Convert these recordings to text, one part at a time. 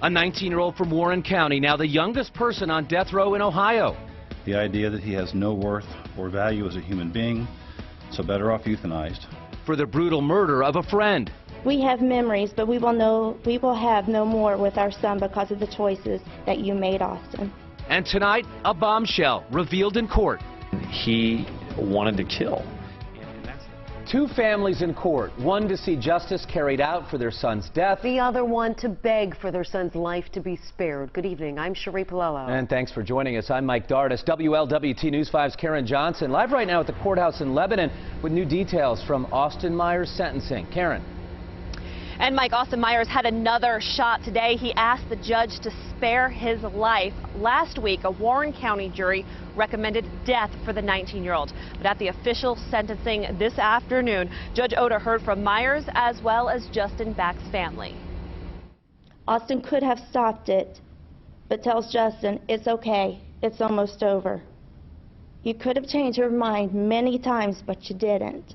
A 19-year-old from Warren County, now the youngest person on death row in Ohio. The idea that he has no worth or value as a human being, so better off euthanized. For the brutal murder of a friend. We have memories, but we will have no more with our son because of the choices that you made, Austin. And tonight, a bombshell revealed in court. He wanted to kill. Two families in court, one to see justice carried out for their son's death. The other one to beg for their son's life to be spared. Good evening, I'm Cherie Palello. And thanks for joining us. I'm Mike Dardis. WLWT News 5's Karen Johnson, live right now at the courthouse in Lebanon with new details from Austin Myers' sentencing. Karen. And Mike, Austin Myers had another shot today. He asked the judge to spare his life. Last week, a Warren County jury recommended death for the 19-year-old. But at the official sentencing this afternoon, Judge Oda heard from Myers as well as Justin Back's family. Austin could have stopped it, but tells Justin, it's okay, it's almost over. You could have changed your mind many times, but you didn't,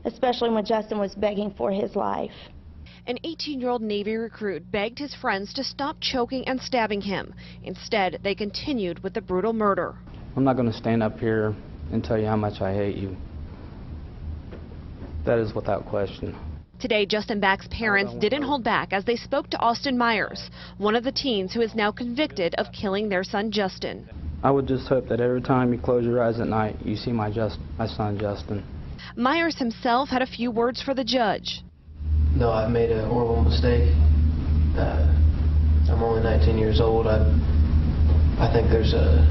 especially when Justin was begging for his life. An 18-year-old Navy recruit begged his friends to stop choking and stabbing him. Instead, they continued with the brutal murder. I'm not going to stand up here and tell you how much I hate you. That is without question. Today, Justin Back's parents didn't hold back as they spoke to Austin Myers, one of the teens who is now convicted of killing their son Justin. I would just hope that every time you close your eyes at night, you see my son Justin. Myers himself had a few words for the judge. No, I've made a horrible mistake. I'm only 19 years old. I think there's a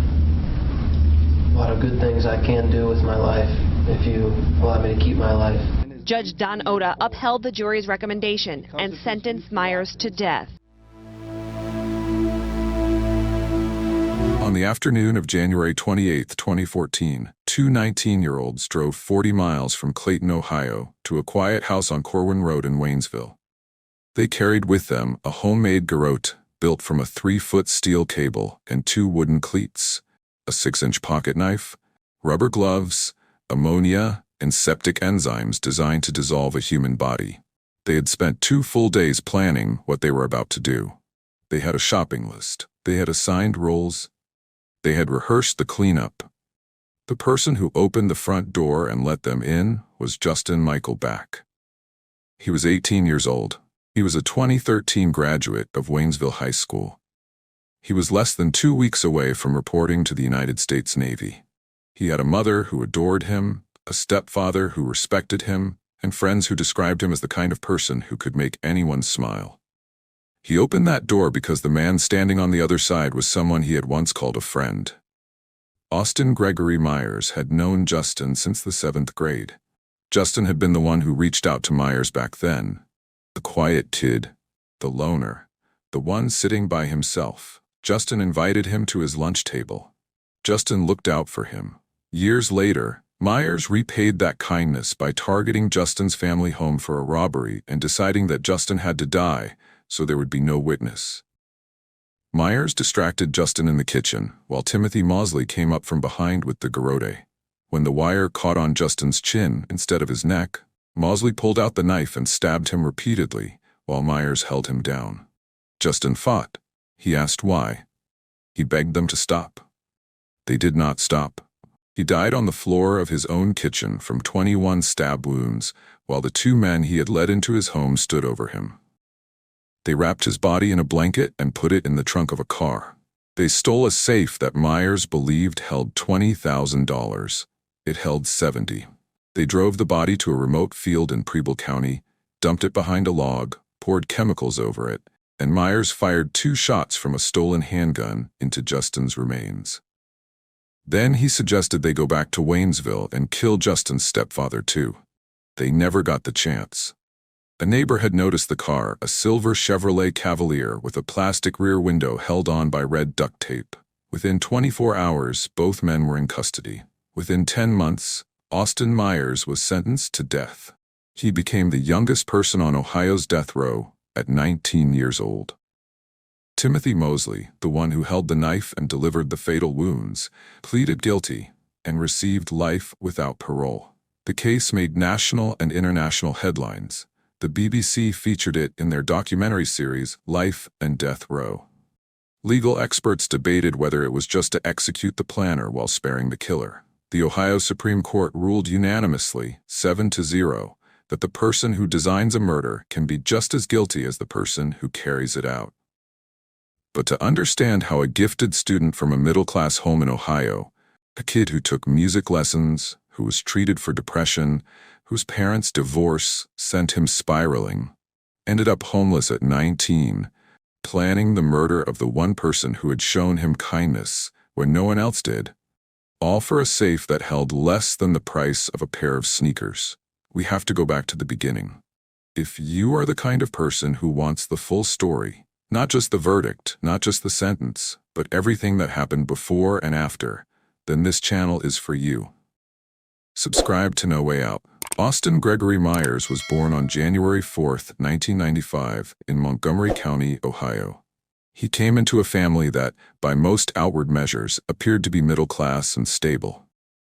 lot of good things I can do with my life if you allow me to keep my life. Judge Don Oda upheld the jury's recommendation and sentenced Myers to death. On the afternoon of January 28, 2014, two 19-year-olds drove 40 miles from Clayton, Ohio, to a quiet house on Corwin Road in Waynesville. They carried with them a homemade garrote built from a 3-foot steel cable and 2 wooden cleats, a 6-inch pocket knife, rubber gloves, ammonia, and septic enzymes designed to dissolve a human body. They had spent 2 full days planning what they were about to do. They had a shopping list. They had assigned roles. They had rehearsed the cleanup. The person who opened the front door and let them in was Justin Michael Back. He was 18 years old. He was a 2013 graduate of Waynesville High School. He was less than 2 weeks away from reporting to the United States Navy. He had a mother who adored him, a stepfather who respected him, and friends who described him as the kind of person who could make anyone smile. He opened that door because the man standing on the other side was someone he had once called a friend. Austin Gregory Myers had known Justin since the 7th grade. Justin had been the one who reached out to Myers back then. The quiet kid, the loner, the one sitting by himself. Justin invited him to his lunch table. Justin looked out for him. Years later, Myers repaid that kindness by targeting Justin's family home for a robbery and deciding that Justin had to die so there would be no witness. Myers distracted Justin in the kitchen while Timothy Mosley came up from behind with the garrote. When the wire caught on Justin's chin instead of his neck, Mosley pulled out the knife and stabbed him repeatedly while Myers held him down. Justin fought. He asked why. He begged them to stop. They did not stop. He died on the floor of his own kitchen from 21 stab wounds while the 2 men he had led into his home stood over him. They wrapped his body in a blanket and put it in the trunk of a car. They stole a safe that Myers believed held $20,000. It held $70,000. They drove the body to a remote field in Preble County, dumped it behind a log, poured chemicals over it, and Myers fired 2 shots from a stolen handgun into Justin's remains. Then he suggested they go back to Waynesville and kill Justin's stepfather too. They never got the chance. A neighbor had noticed the car, a silver Chevrolet Cavalier with a plastic rear window held on by red duct tape. Within 24 hours, both men were in custody. Within 10 months, Austin Myers was sentenced to death. He became the youngest person on Ohio's death row at 19 years old. Timothy Mosley, the one who held the knife and delivered the fatal wounds, pleaded guilty and received life without parole. The case made national and international headlines. The BBC featured it in their documentary series, Life and Death Row. Legal experts debated whether it was just to execute the planner while sparing the killer. The Ohio Supreme Court ruled unanimously, 7-0, that the person who designs a murder can be just as guilty as the person who carries it out. But to understand how a gifted student from a middle-class home in Ohio, a kid who took music lessons, who was treated for depression, whose parents' divorce sent him spiraling, ended up homeless at 19, planning the murder of the one person who had shown him kindness when no one else did, all for a safe that held less than the price of a pair of sneakers. We have to go back to the beginning. If you are the kind of person who wants the full story, not just the verdict, not just the sentence, but everything that happened before and after, then this channel is for you. Subscribe to No Way Out. Austin Gregory Myers was born on January 4, 1995, in Montgomery County, Ohio. He came into a family that, by most outward measures, appeared to be middle class and stable.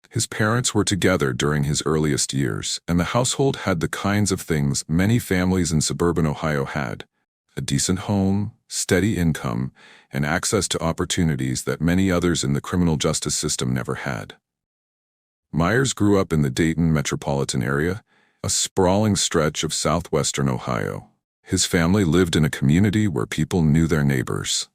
His parents were together during his earliest years, and the household had the kinds of things many families in suburban Ohio had: a decent home, steady income, and access to opportunities that many others in the criminal justice system never had. Myers grew up in the Dayton metropolitan area, a sprawling stretch of southwestern Ohio. His family lived in a community where people knew their neighbors.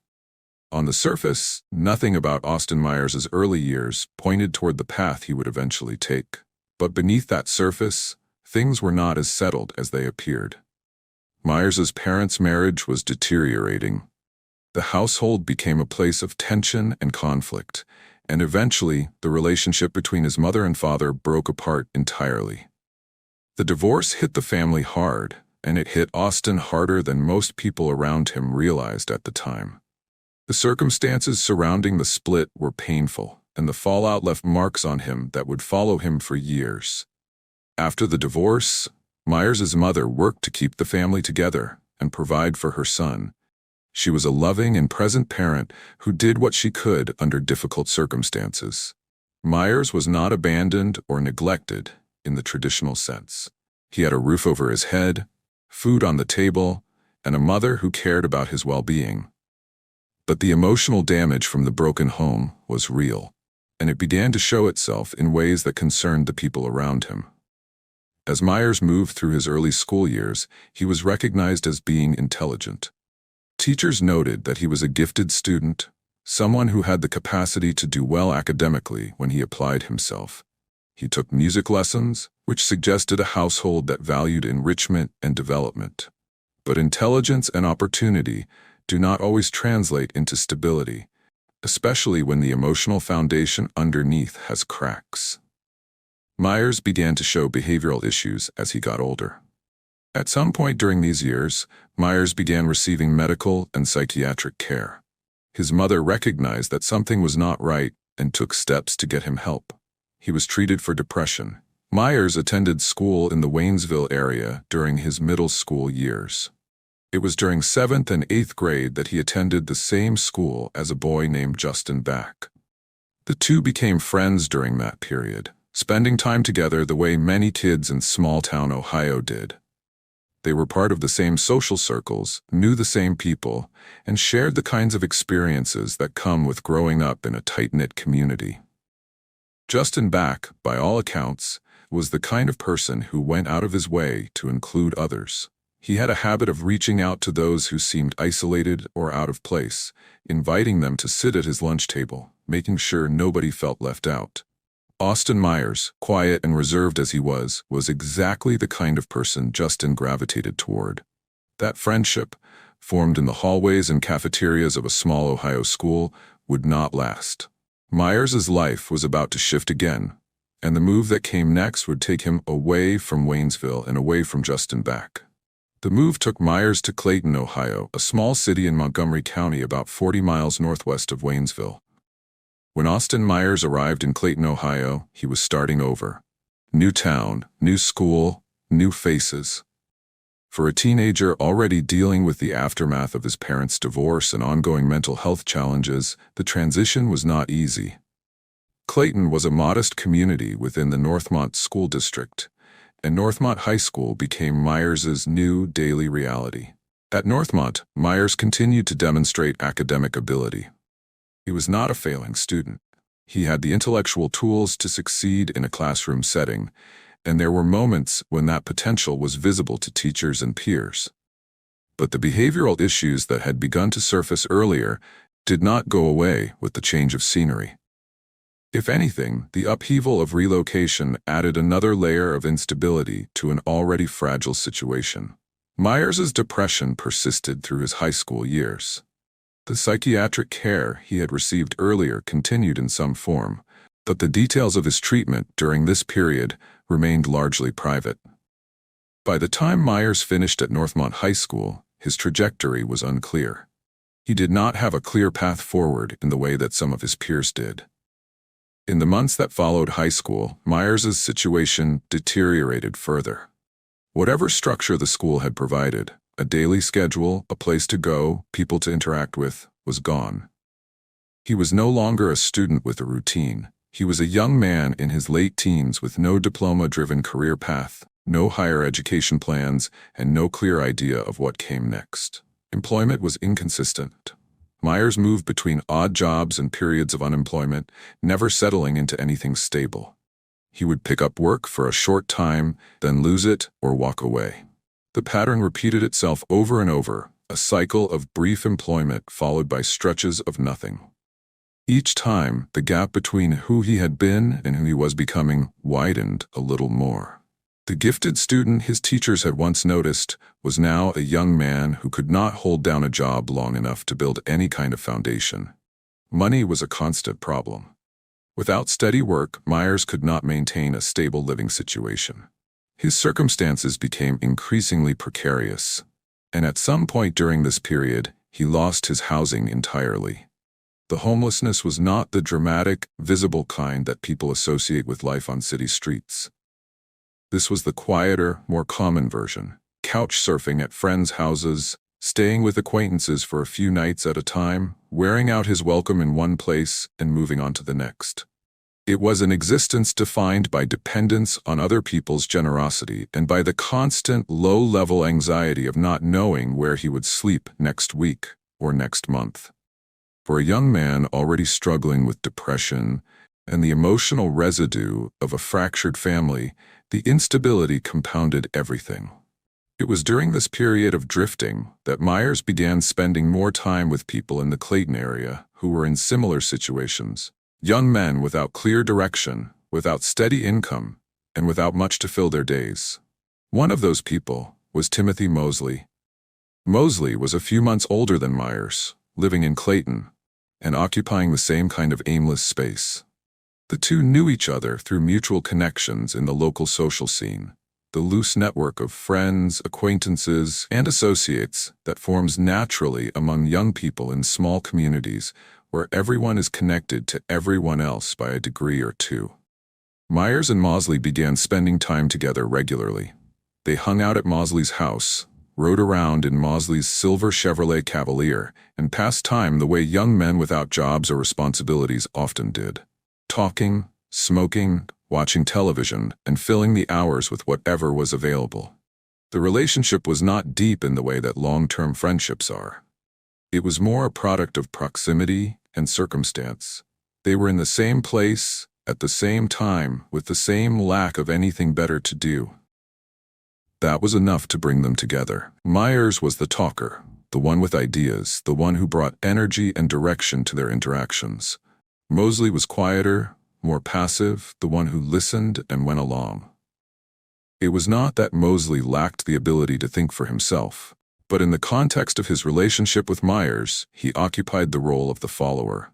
On the surface, nothing about Austin Myers' early years pointed toward the path he would eventually take. But beneath that surface, things were not as settled as they appeared. Myers' parents' marriage was deteriorating. The household became a place of tension and conflict, and eventually, the relationship between his mother and father broke apart entirely. The divorce hit the family hard, and it hit Austin harder than most people around him realized at the time. The circumstances surrounding the split were painful, and the fallout left marks on him that would follow him for years. After the divorce, Myers' mother worked to keep the family together and provide for her son. She was a loving and present parent who did what she could under difficult circumstances. Myers was not abandoned or neglected in the traditional sense. He had a roof over his head, food on the table, and a mother who cared about his well-being. But the emotional damage from the broken home was real, and it began to show itself in ways that concerned the people around him. As Myers moved through his early school years, he was recognized as being intelligent. Teachers noted that he was a gifted student, someone who had the capacity to do well academically when he applied himself. He took music lessons, which suggested a household that valued enrichment and development. But intelligence and opportunity do not always translate into stability, especially when the emotional foundation underneath has cracks. Myers began to show behavioral issues as he got older. At some point during these years, Myers began receiving medical and psychiatric care. His mother recognized that something was not right and took steps to get him help. He was treated for depression. Myers attended school in the Waynesville area during his middle school years. It was during 7th and 8th grade that he attended the same school as a boy named Justin Back. The two became friends during that period, spending time together the way many kids in small-town Ohio did. They were part of the same social circles, knew the same people, and shared the kinds of experiences that come with growing up in a tight-knit community. Justin Back, by all accounts, was the kind of person who went out of his way to include others. He had a habit of reaching out to those who seemed isolated or out of place, inviting them to sit at his lunch table, making sure nobody felt left out. Austin Myers, quiet and reserved as he was exactly the kind of person Justin gravitated toward. That friendship, formed in the hallways and cafeterias of a small Ohio school, would not last. Myers' life was about to shift again, and the move that came next would take him away from Waynesville and away from Justin Back. The move took Myers to Clayton, Ohio, a small city in Montgomery County about 40 miles northwest of Waynesville. When Austin Myers arrived in Clayton, Ohio, he was starting over. New town, new school, new faces. For a teenager already dealing with the aftermath of his parents' divorce and ongoing mental health challenges, the transition was not easy. Clayton was a modest community within the Northmont School District, and Northmont High School became Myers's new daily reality. At Northmont, Myers continued to demonstrate academic ability. He was not a failing student. He had the intellectual tools to succeed in a classroom setting, and there were moments when that potential was visible to teachers and peers. But the behavioral issues that had begun to surface earlier did not go away with the change of scenery. If anything, the upheaval of relocation added another layer of instability to an already fragile situation. Myers's depression persisted through his high school years. The psychiatric care he had received earlier continued in some form, but the details of his treatment during this period remained largely private. By the time Myers finished at Northmont High School, his trajectory was unclear. He did not have a clear path forward in the way that some of his peers did. In the months that followed high school, Myers's situation deteriorated further. Whatever structure the school had provided, a daily schedule, a place to go, people to interact with, was gone. He was no longer a student with a routine. He was a young man in his late teens with no diploma-driven career path, no higher education plans, and no clear idea of what came next. Employment was inconsistent. Myers moved between odd jobs and periods of unemployment, never settling into anything stable. He would pick up work for a short time, then lose it or walk away. The pattern repeated itself over and over, a cycle of brief employment followed by stretches of nothing. Each time, the gap between who he had been and who he was becoming widened a little more. The gifted student his teachers had once noticed was now a young man who could not hold down a job long enough to build any kind of foundation. Money was a constant problem. Without steady work, Myers could not maintain a stable living situation. His circumstances became increasingly precarious, and at some point during this period, he lost his housing entirely. The homelessness was not the dramatic, visible kind that people associate with life on city streets. This was the quieter, more common version, couch surfing at friends' houses, staying with acquaintances for a few nights at a time, wearing out his welcome in one place and moving on to the next. It was an existence defined by dependence on other people's generosity and by the constant, low-level anxiety of not knowing where he would sleep next week or next month. For a young man already struggling with depression and the emotional residue of a fractured family, the instability compounded everything. It was during this period of drifting that Myers began spending more time with people in the Clayton area who were in similar situations. Young men without clear direction, without steady income, and without much to fill their days. One of those people was Timothy Mosley. Mosley was a few months older than Myers, living in Clayton, and occupying the same kind of aimless space. The two knew each other through mutual connections in the local social scene, the loose network of friends, acquaintances, and associates that forms naturally among young people in small communities where everyone is connected to everyone else by a degree or two. Myers and Mosley began spending time together regularly. They hung out at Mosley's house, rode around in Mosley's silver Chevrolet Cavalier, and passed time the way young men without jobs or responsibilities often did. Talking, smoking, watching television, and filling the hours with whatever was available. The relationship was not deep in the way that long-term friendships are. It was more a product of proximity and circumstance. They were in the same place, at the same time, with the same lack of anything better to do. That was enough to bring them together. Myers was the talker, the one with ideas, the one who brought energy and direction to their interactions. Mosley was quieter, more passive, the one who listened and went along. It was not that Mosley lacked the ability to think for himself, but in the context of his relationship with Myers, he occupied the role of the follower.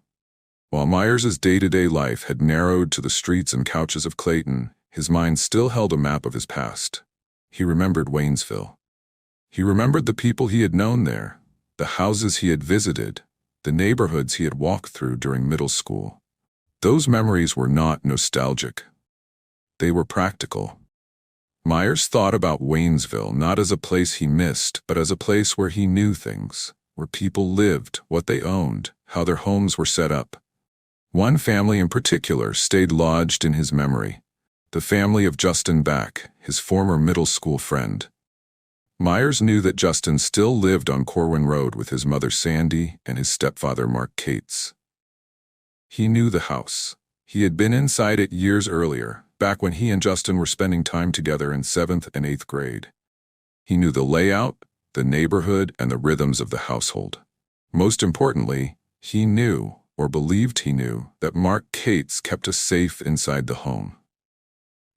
While Myers's day-to-day life had narrowed to the streets and couches of Clayton, his mind still held a map of his past. He remembered Waynesville. He remembered the people he had known there, the houses he had visited, the neighborhoods he had walked through during middle school. Those memories were not nostalgic. They were practical. Myers thought about Waynesville not as a place he missed, but as a place where he knew things, where people lived, what they owned, how their homes were set up. One family in particular stayed lodged in his memory, the family of Justin Back, his former middle school friend. Myers knew that Justin still lived on Corwin Road with his mother Sandy and his stepfather Mark Cates. He knew the house. He had been inside it years earlier, back when he and Justin were spending time together in 7th and 8th grade. He knew the layout, the neighborhood, and the rhythms of the household. Most importantly, he knew, or believed he knew, that Mark Cates kept a safe inside the home.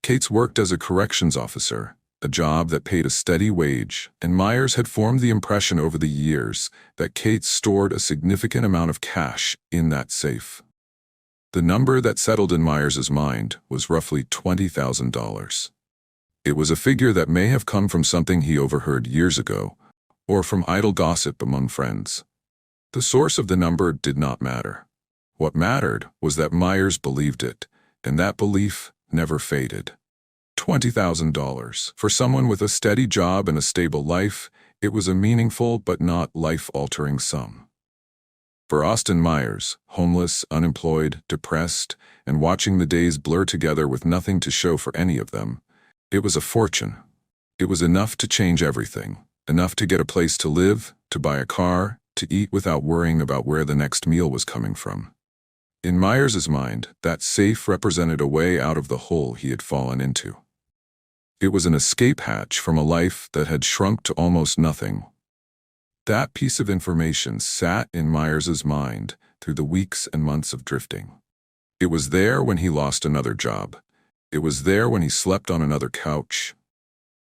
Cates worked as a corrections officer, a job that paid a steady wage, and Myers had formed the impression over the years that Cates stored a significant amount of cash in that safe. The number that settled in Myers's mind was roughly $20,000. It was a figure that may have come from something he overheard years ago, or from idle gossip among friends. The source of the number did not matter. What mattered was that Myers believed it, and that belief never faded. $20,000. For someone with a steady job and a stable life, it was a meaningful but not life-altering sum. For Austin Myers, homeless, unemployed, depressed, and watching the days blur together with nothing to show for any of them, it was a fortune. It was enough to change everything, enough to get a place to live, to buy a car, to eat without worrying about where the next meal was coming from. In Myers's mind, that safe represented a way out of the hole he had fallen into. It was an escape hatch from a life that had shrunk to almost nothing. That piece of information sat in Myers's mind through the weeks and months of drifting. It was there when he lost another job. It was there when he slept on another couch.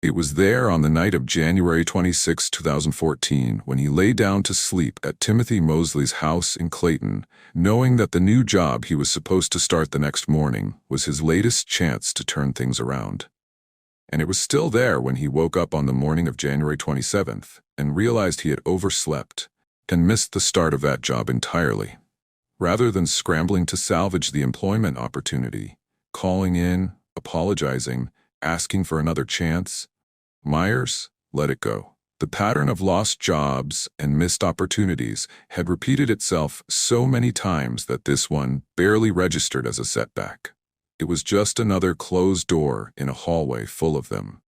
It was there on the night of January 26, 2014, when he lay down to sleep at Timothy Mosley's house in Clayton, knowing that the new job he was supposed to start the next morning was his latest chance to turn things around. And it was still there when he woke up on the morning of January 27th and realized he had overslept and missed the start of that job entirely. Rather than scrambling to salvage the employment opportunity, calling in, apologizing, asking for another chance, Myers let it go. The pattern of lost jobs and missed opportunities had repeated itself so many times that this one barely registered as a setback. It was just another closed door in a hallway full of them.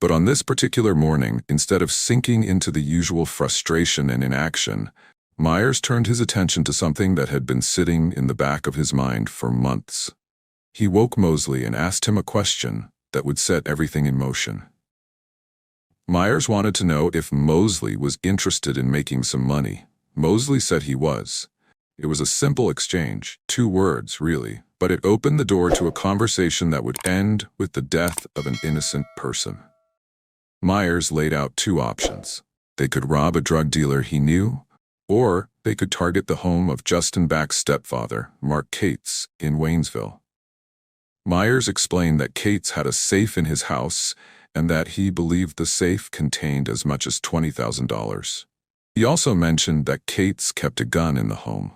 But on this particular morning, instead of sinking into the usual frustration and inaction, Myers turned his attention to something that had been sitting in the back of his mind for months. He woke Mosley and asked him a question that would set everything in motion. Myers wanted to know if Mosley was interested in making some money. Mosley said he was. It was a simple exchange, 2 words, really, but it opened the door to a conversation that would end with the death of an innocent person. Myers laid out 2 options. They could rob a drug dealer he knew, or they could target the home of Justin Back's stepfather, Mark Cates, in Waynesville. Myers explained that Cates had a safe in his house and that he believed the safe contained as much as $20,000. He also mentioned that Cates kept a gun in the home.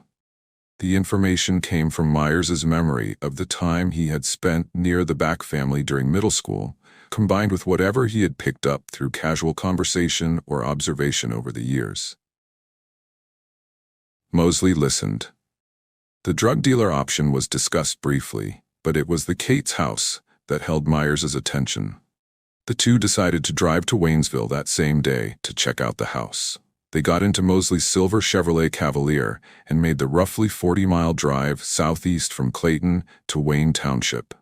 The information came from Myers's memory of the time he had spent near the Back family during middle school, combined with whatever he had picked up through casual conversation or observation over the years. Mosley listened. The drug dealer option was discussed briefly, but it was the Cates house that held Myers's attention. The two decided to drive to Waynesville that same day to check out the house. They got into Mosley's silver Chevrolet Cavalier and made the roughly 40-mile drive southeast from Clayton to Wayne Township.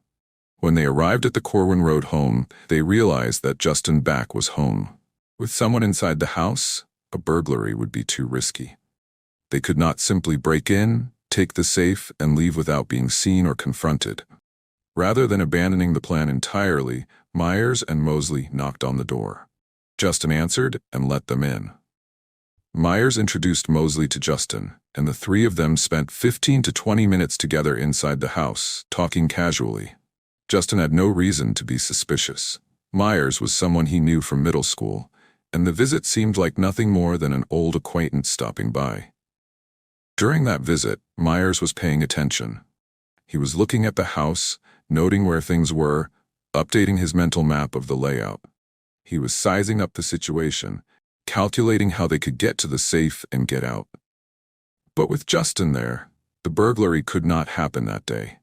When they arrived at the Corwin Road home, they realized that Justin Back was home. With someone inside the house, a burglary would be too risky. They could not simply break in, take the safe, and leave without being seen or confronted. Rather than abandoning the plan entirely, Myers and Mosley knocked on the door. Justin answered and let them in. Myers introduced Mosley to Justin, and the 3 of them spent 15 to 20 minutes together inside the house, talking casually. Justin had no reason to be suspicious. Myers was someone he knew from middle school, and the visit seemed like nothing more than an old acquaintance stopping by. During that visit, Myers was paying attention. He was looking at the house, noting where things were, updating his mental map of the layout. He was sizing up the situation, calculating how they could get to the safe and get out. But with Justin there, the burglary could not happen that day.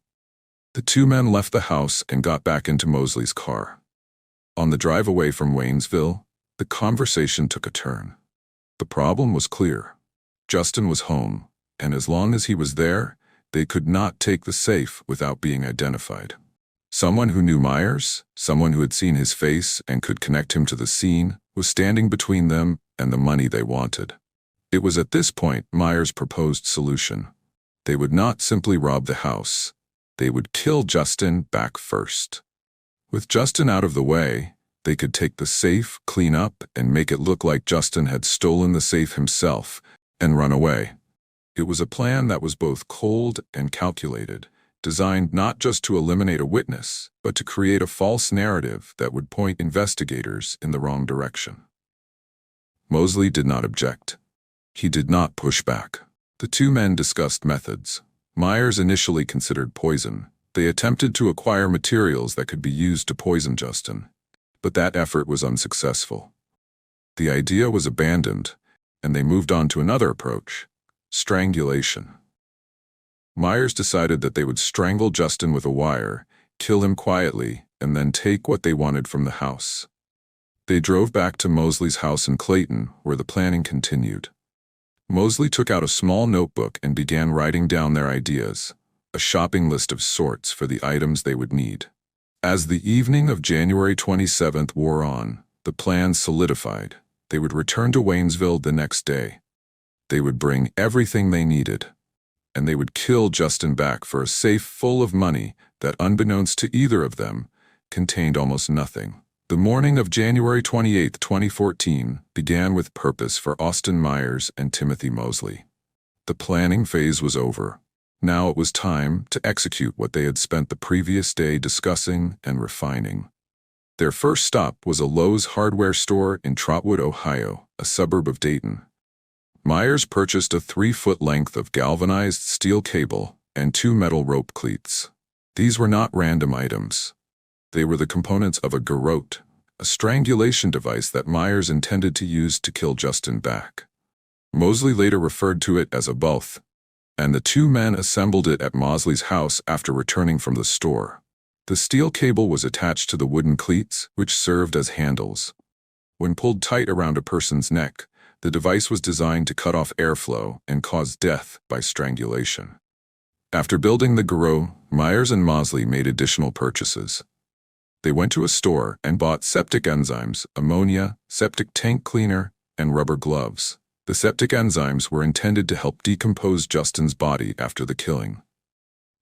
The two men left the house and got back into Mosley's car. On the drive away from Waynesville, the conversation took a turn. The problem was clear. Justin was home, and as long as he was there, they could not take the safe without being identified. Someone who knew Myers, someone who had seen his face and could connect him to the scene, was standing between them and the money they wanted. It was at this point Myers proposed solution. They would not simply rob the house. They would kill Justin back first. With Justin out of the way, they could take the safe, clean up, and make it look like Justin had stolen the safe himself and run away. It was a plan that was both cold and calculated, designed not just to eliminate a witness, but to create a false narrative that would point investigators in the wrong direction. Mosley did not object. He did not push back. The two men discussed methods. Myers initially considered poison. They attempted to acquire materials that could be used to poison Justin, but that effort was unsuccessful. The idea was abandoned, and they moved on to another approach: strangulation. Myers decided that they would strangle Justin with a wire, kill him quietly, and then take what they wanted from the house. They drove back to Mosley's house in Clayton, where the planning continued. Mosley took out a small notebook and began writing down their ideas, a shopping list of sorts for the items they would need. As the evening of January 27th wore on, the plan solidified. They would return to Waynesville the next day. They would bring everything they needed, and they would kill Justin back for a safe full of money that, unbeknownst to either of them, contained almost nothing. The morning of January 28, 2014, began with purpose for Austin Myers and Timothy Mosley. The planning phase was over. Now it was time to execute what they had spent the previous day discussing and refining. Their first stop was a Lowe's hardware store in Trotwood, Ohio, a suburb of Dayton. Myers purchased a 3-foot length of galvanized steel cable and 2 metal rope cleats. These were not random items. They were the components of a garrote, a strangulation device that Myers intended to use to kill Justin back. Mosley later referred to it as a both, and the two men assembled it at Mosley's house after returning from the store. The steel cable was attached to the wooden cleats, which served as handles. When pulled tight around a person's neck, the device was designed to cut off airflow and cause death by strangulation. After building the garrote, Myers and Mosley made additional purchases. They went to a store and bought septic enzymes, ammonia, septic tank cleaner, and rubber gloves. The septic enzymes were intended to help decompose Justin's body after the killing.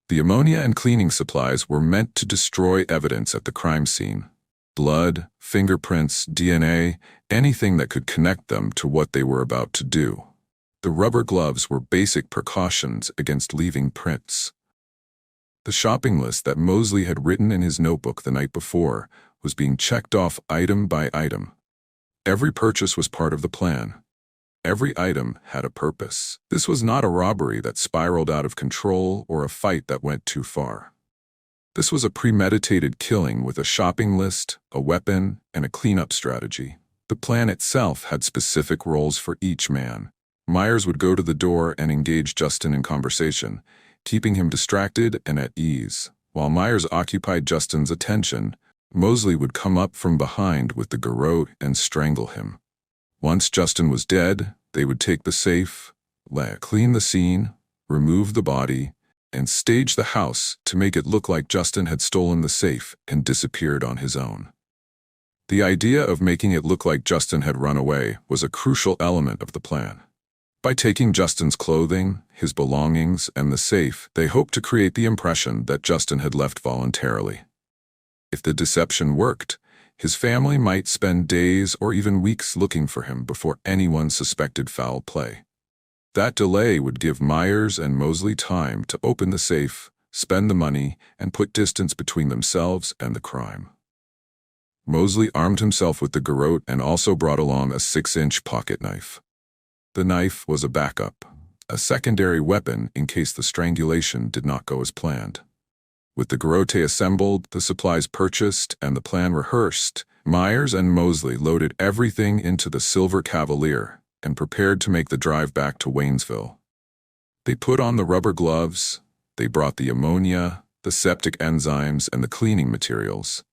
The ammonia and cleaning supplies were meant to destroy evidence at the crime scene: blood, fingerprints, DNA, anything that could connect them to what they were about to do. The rubber gloves were basic precautions against leaving prints. The shopping list that Mosley had written in his notebook the night before was being checked off item by item. Every purchase was part of the plan. Every item had a purpose. This was not a robbery that spiraled out of control or a fight that went too far. This was a premeditated killing with a shopping list, a weapon, and a cleanup strategy. The plan itself had specific roles for each man. Myers would go to the door and engage Justin in conversation, keeping him distracted and at ease. While Myers occupied Justin's attention, Mosley would come up from behind with the garrote and strangle him. Once Justin was dead, they would take the safe, clean the scene, remove the body, and stage the house to make it look like Justin had stolen the safe and disappeared on his own. The idea of making it look like Justin had run away was a crucial element of the plan. By taking Justin's clothing, his belongings, and the safe, they hoped to create the impression that Justin had left voluntarily. If the deception worked, his family might spend days or even weeks looking for him before anyone suspected foul play. That delay would give Myers and Mosley time to open the safe, spend the money, and put distance between themselves and the crime. Mosley armed himself with the garrote and also brought along a 6-inch pocket knife. The knife was a backup, a secondary weapon in case the strangulation did not go as planned. With the garrote assembled, the supplies purchased, and the plan rehearsed, Myers and Mosley loaded everything into the Silver Cavalier and prepared to make the drive back to Waynesville. They put on the rubber gloves, they brought the ammonia, the the septic enzymes, and the cleaning materials.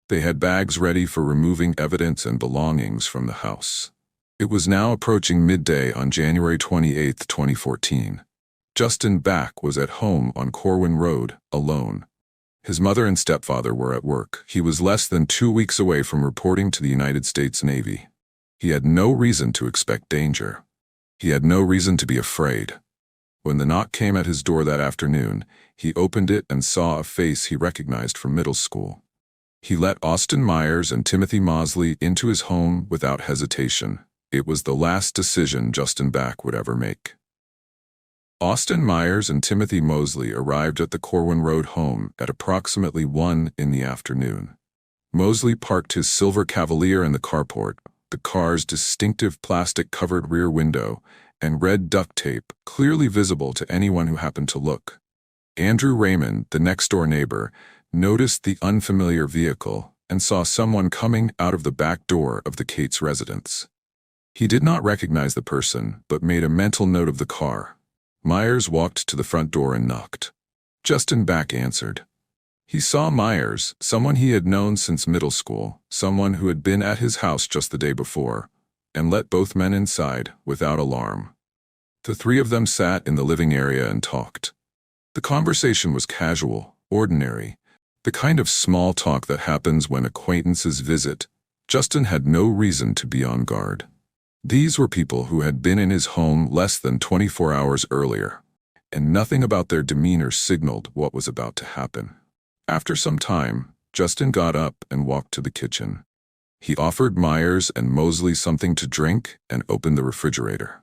They had bags ready for removing evidence and belongings from the house. It was now approaching midday on January 28, 2014. Justin Back was at home on Corwin Road, alone. His mother and stepfather were at work. He was less than 2 weeks away from reporting to the United States Navy. He had no reason to expect danger. He had no reason to be afraid. When the knock came at his door that afternoon, he opened it and saw a face he recognized from middle school. He let Austin Myers and Timothy Mosley into his home without hesitation. It was the last decision Justin Back would ever make. Austin Myers and Timothy Mosley arrived at the Corwin Road home at approximately 1 in the afternoon. Mosley parked his silver Cavalier in the carport, the car's distinctive plastic-covered rear window, and red duct tape clearly visible to anyone who happened to look. Andrew Raymond, the next-door neighbor, noticed the unfamiliar vehicle and saw someone coming out of the back door of the Cates residence. He did not recognize the person, but made a mental note of the car. Myers walked to the front door and knocked. Justin Back answered. He saw Myers, someone he had known since middle school, someone who had been at his house just the day before, and let both men inside without alarm. The three of them sat in the living area and talked. The conversation was casual, ordinary, the kind of small talk that happens when acquaintances visit. Justin had no reason to be on guard. These were people who had been in his home less than 24 hours earlier, and nothing about their demeanor signaled what was about to happen. After some time, Justin got up and walked to the kitchen. He offered Myers and Mosley something to drink and opened the refrigerator.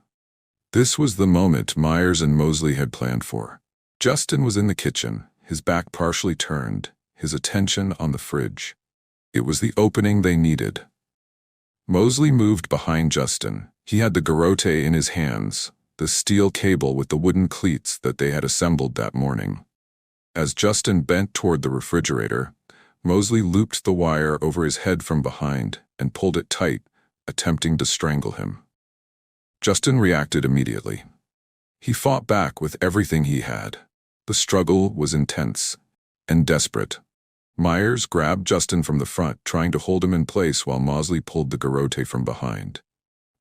This was the moment Myers and Mosley had planned for. Justin was in the kitchen, his back partially turned, his attention on the fridge. It was the opening they needed. Mosley moved behind Justin. He had the garrote in his hands, the steel cable with the wooden cleats that they had assembled that morning. As Justin bent toward the refrigerator, Mosley looped the wire over his head from behind and pulled it tight, attempting to strangle him. Justin reacted immediately. He fought back with everything he had. The struggle was intense and desperate. Myers grabbed Justin from the front, trying to hold him in place while Mosley pulled the garrote from behind.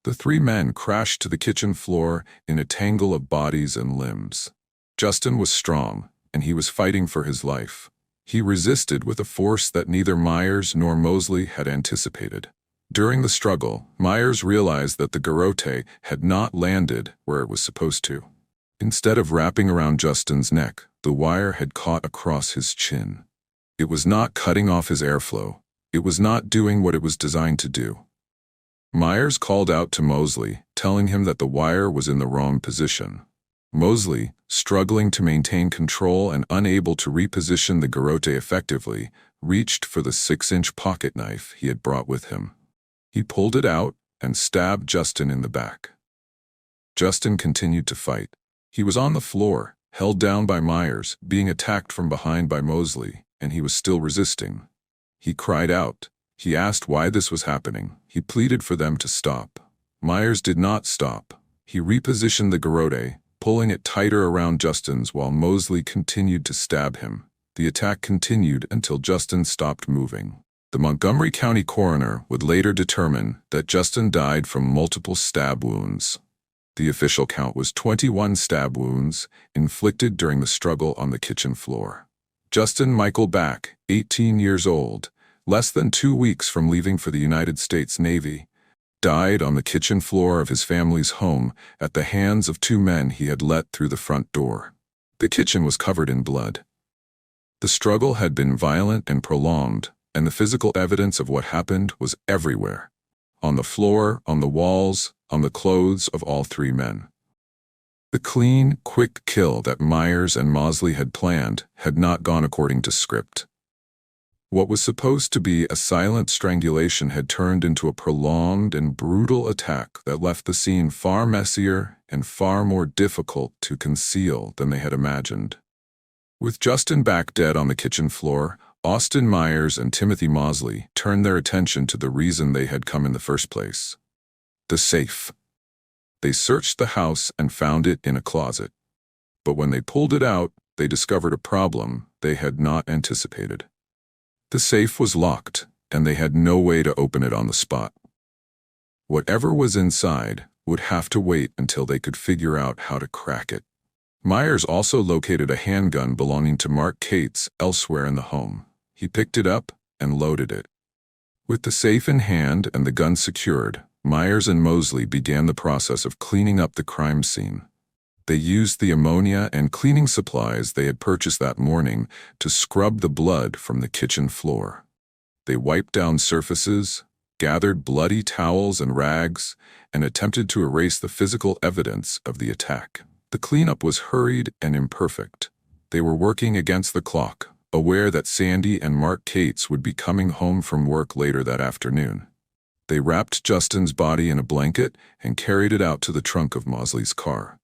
The three men crashed to the kitchen floor in a tangle of bodies and limbs. Justin was strong, and he was fighting for his life. He resisted with a force that neither Myers nor Mosley had anticipated. During the struggle, Myers realized that the garrote had not landed where it was supposed to. Instead of wrapping around Justin's neck, the wire had caught across his chin. It was not cutting off his airflow. It was not doing what it was designed to do. Myers called out to Mosley, telling him that the wire was in the wrong position. Mosley, struggling to maintain control and unable to reposition the garrote effectively, reached for the 6-inch pocket knife he had brought with him. He pulled it out and stabbed Justin in the back. Justin continued to fight. He was on the floor, held down by Myers, being attacked from behind by Mosley, and he was still resisting. He cried out. He asked why this was happening. He pleaded for them to stop. Myers did not stop. He repositioned the garrote, pulling it tighter around Justin's while Mosley continued to stab him. The attack continued until Justin stopped moving. The Montgomery County coroner would later determine that Justin died from multiple stab wounds. The official count was 21 stab wounds inflicted during the struggle on the kitchen floor. Justin Michael Back, 18 years old, less than 2 weeks from leaving for the United States Navy, died on the kitchen floor of his family's home at the hands of 2 men he had let through the front door. The kitchen was covered in blood. The struggle had been violent and prolonged, and the physical evidence of what happened was everywhere. On the floor, on the walls, on the clothes of all 3 men. The clean, quick kill that Myers and Mosley had planned had not gone according to script. What was supposed to be a silent strangulation had turned into a prolonged and brutal attack that left the scene far messier and far more difficult to conceal than they had imagined. With Justin Back dead on the kitchen floor, Austin Myers and Timothy Mosley turned their attention to the reason they had come in the first place. The safe. They searched the house and found it in a closet. But when they pulled it out, they discovered a problem they had not anticipated. The safe was locked, and they had no way to open it on the spot. Whatever was inside would have to wait until they could figure out how to crack it. Myers also located a handgun belonging to Mark Cates elsewhere in the home. He picked it up and loaded it. With the safe in hand and the gun secured, Myers and Mosley began the process of cleaning up the crime scene. They used the ammonia and cleaning supplies they had purchased that morning to scrub the blood from the kitchen floor. They wiped down surfaces, gathered bloody towels and rags, and attempted to erase the physical evidence of the attack. The cleanup was hurried and imperfect. They were working against the clock, aware that Sandy and Mark Cates would be coming home from work later that afternoon. They wrapped Justin's body in a blanket and carried it out to the trunk of Mosley's car.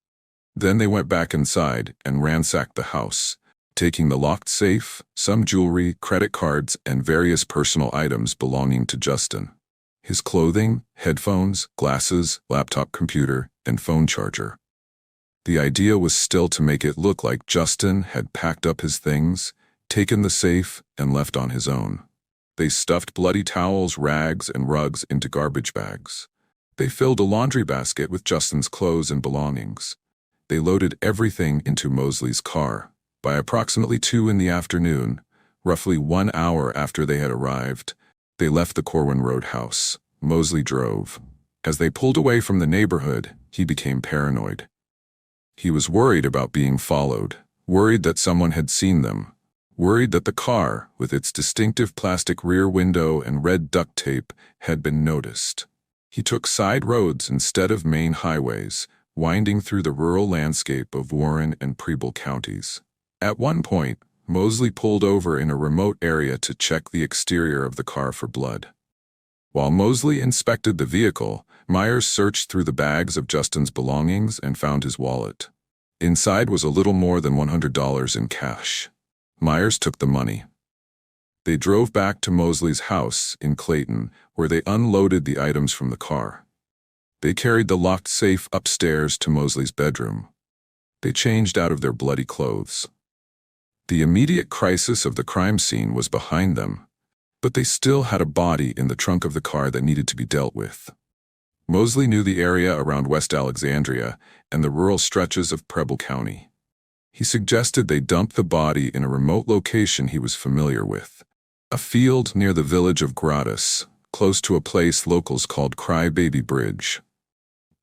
Then they went back inside and ransacked the house, taking the locked safe, some jewelry, credit cards, and various personal items belonging to Justin. His clothing, headphones, glasses, laptop computer, and phone charger. The idea was still to make it look like Justin had packed up his things, taken the safe, and left on his own. They stuffed bloody towels, rags, and rugs into garbage bags. They filled a laundry basket with Justin's clothes and belongings. They loaded everything into Mosley's car. By approximately 2 in the afternoon, roughly 1 hour after they had arrived, they left the Corwin Road house. Mosley drove. As they pulled away from the neighborhood, he became paranoid. He was worried about being followed, worried that someone had seen them, worried that the car, with its distinctive plastic rear window and red duct tape, had been noticed. He took side roads instead of main highways, winding through the rural landscape of Warren and Preble counties. At one point, Mosley pulled over in a remote area to check the exterior of the car for blood. While Mosley inspected the vehicle, Myers searched through the bags of Justin's belongings and found his wallet. Inside was a little more than $100 in cash. Myers took the money. They drove back to Mosley's house in Clayton, where they unloaded the items from the car. They carried the locked safe upstairs to Mosley's bedroom. They changed out of their bloody clothes. The immediate crisis of the crime scene was behind them, but they still had a body in the trunk of the car that needed to be dealt with. Mosley knew the area around West Alexandria and the rural stretches of Preble County. He suggested they dump the body in a remote location he was familiar with, a field near the village of Gratis, close to a place locals called Crybaby Bridge.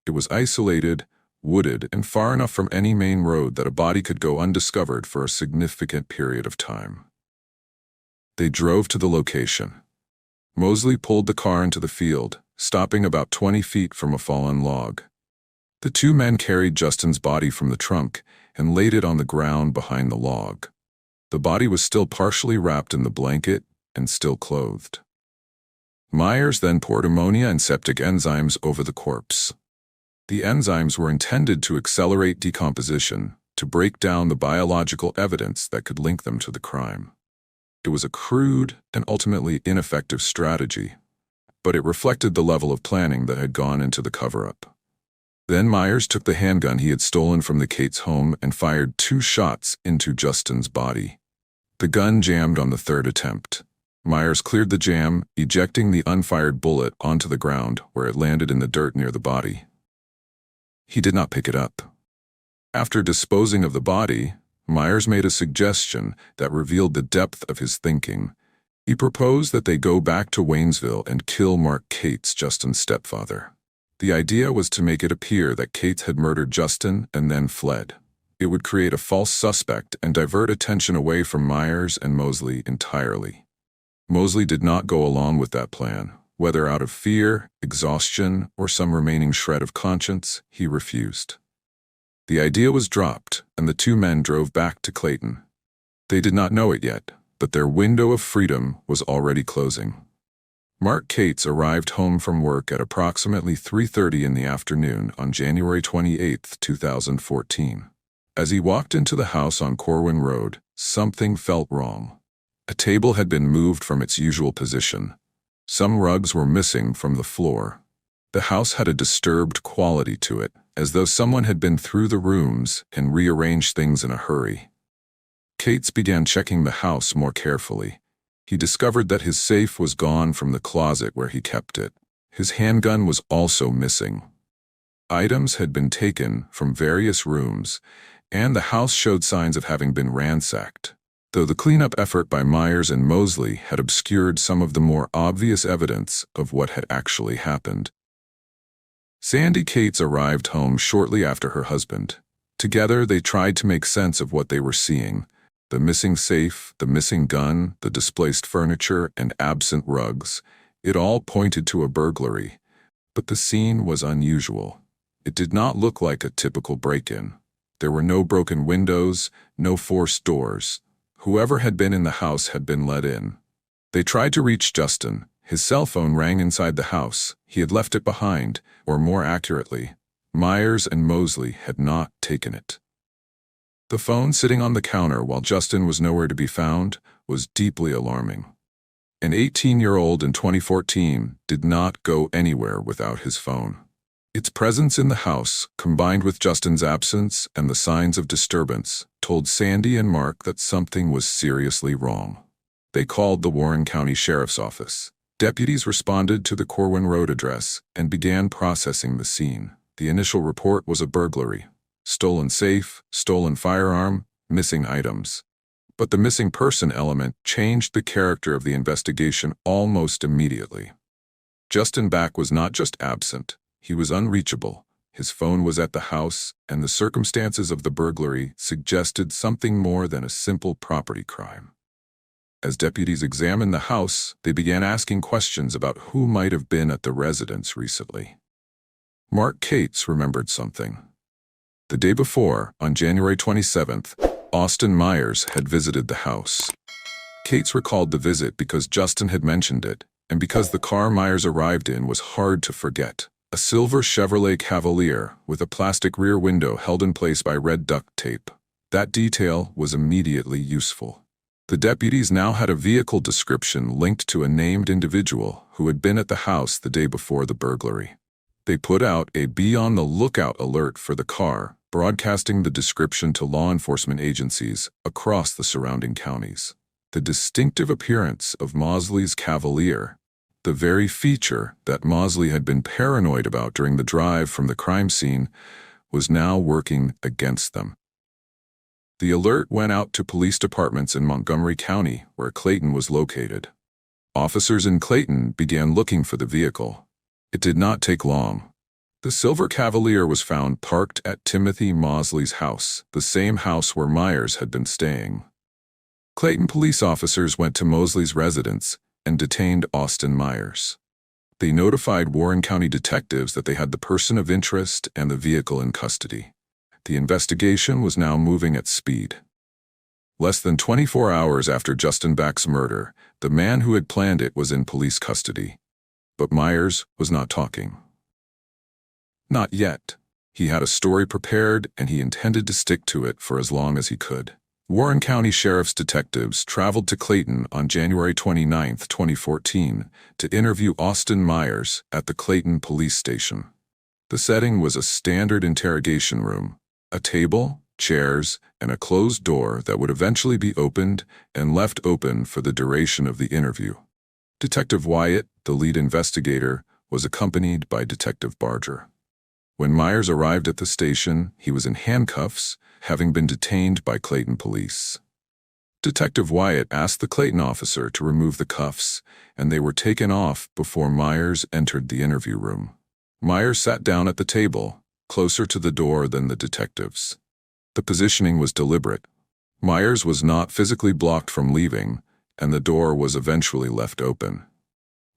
It was isolated, wooded, and far enough from any main road that a body could go undiscovered for a significant period of time. They drove to the location. Mosley pulled the car into the field, stopping about 20 feet from a fallen log. The two men carried Justin's body from the trunk and laid it on the ground behind the log. The body was still partially wrapped in the blanket and still clothed. Myers then poured ammonia and septic enzymes over the corpse. The enzymes were intended to accelerate decomposition, to break down the biological evidence that could link them to the crime. It was a crude and ultimately ineffective strategy, but it reflected the level of planning that had gone into the cover-up. Then Myers took the handgun he had stolen from the Cates home and fired 2 shots into Justin's body. The gun jammed on the 3rd attempt. Myers cleared the jam, ejecting the unfired bullet onto the ground where it landed in the dirt near the body. He did not pick it up. After disposing of the body, Myers made a suggestion that revealed the depth of his thinking. He proposed that they go back to Waynesville and kill Mark Cates, Justin's stepfather. The idea was to make it appear that Cates had murdered Justin and then fled. It would create a false suspect and divert attention away from Myers and Mosley entirely. Mosley did not go along with that plan. Whether out of fear, exhaustion, or some remaining shred of conscience, he refused. The idea was dropped, and the two men drove back to Clayton. They did not know it yet, but their window of freedom was already closing. Mark Cates arrived home from work at approximately 3:30 in the afternoon on January 28, 2014. As he walked into the house on Corwin Road, something felt wrong. A table had been moved from its usual position. Some rugs were missing from the floor. The house had a disturbed quality to it, as though someone had been through the rooms and rearranged things in a hurry. Cates began checking the house more carefully. He discovered that his safe was gone from the closet where he kept it. His handgun was also missing. Items had been taken from various rooms, and the house showed signs of having been ransacked, though the cleanup effort by Myers and Mosley had obscured some of the more obvious evidence of what had actually happened. Sandy Cates arrived home shortly after her husband. Together, they tried to make sense of what they were seeing: the missing safe, the missing gun, the displaced furniture, and absent rugs. It all pointed to a burglary, but the scene was unusual. It did not look like a typical break-in. There were no broken windows, no forced doors. Whoever had been in the house had been let in. They tried to reach Justin. His cell phone rang inside the house. He had left it behind, or more accurately, Myers and Mosley had not taken it. The phone sitting on the counter while Justin was nowhere to be found was deeply alarming. An 18-year-old in 2014 did not go anywhere without his phone. Its presence in the house, combined with Justin's absence and the signs of disturbance, told Sandy and Mark that something was seriously wrong. They called the Warren County Sheriff's Office. Deputies responded to the Corwin Road address and began processing the scene. The initial report was a burglary: stolen safe, stolen firearm, missing items. But the missing person element changed the character of the investigation almost immediately. Justin Back was not just absent, he was unreachable. His phone was at the house, and the circumstances of the burglary suggested something more than a simple property crime. As deputies examined the house, they began asking questions about who might have been at the residence recently. Mark Cates remembered something. The day before, on January 27th, Austin Myers had visited the house. Cates recalled the visit because Justin had mentioned it, and because the car Myers arrived in was hard to forget: a silver Chevrolet Cavalier with a plastic rear window held in place by red duct tape. That detail was immediately useful. The deputies now had a vehicle description linked to a named individual who had been at the house the day before the burglary. They put out a "Be on the lookout" alert for the car, broadcasting the description to law enforcement agencies across the surrounding counties. The distinctive appearance of Mosley's Cavalier, the very feature that Mosley had been paranoid about during the drive from the crime scene, was now working against them. The alert went out to police departments in Montgomery County, where Clayton was located. Officers in Clayton began looking for the vehicle. It did not take long. The silver Cavalier was found parked at Timothy Mosley's house, the same house where Myers had been staying. Clayton police officers went to Mosley's residence and detained Austin Myers. They notified Warren County detectives that they had the person of interest and the vehicle in custody. The investigation was now moving at speed. Less than 24 hours after Justin Back's murder, the man who had planned it was in police custody. But Myers was not talking. Not yet. He had a story prepared, and he intended to stick to it for as long as he could. Warren County Sheriff's detectives traveled to Clayton on January 29, 2014, to interview Austin Myers at the Clayton Police Station. The setting was a standard interrogation room: a table, chairs, and a closed door that would eventually be opened and left open for the duration of the interview. Detective Wyatt, the lead investigator, was accompanied by Detective Barger. When Myers arrived at the station, he was in handcuffs, having been detained by Clayton police. Detective Wyatt asked the Clayton officer to remove the cuffs, and they were taken off before Myers entered the interview room. Myers sat down at the table, closer to the door than the detectives. The positioning was deliberate. Myers was not physically blocked from leaving, and the door was eventually left open.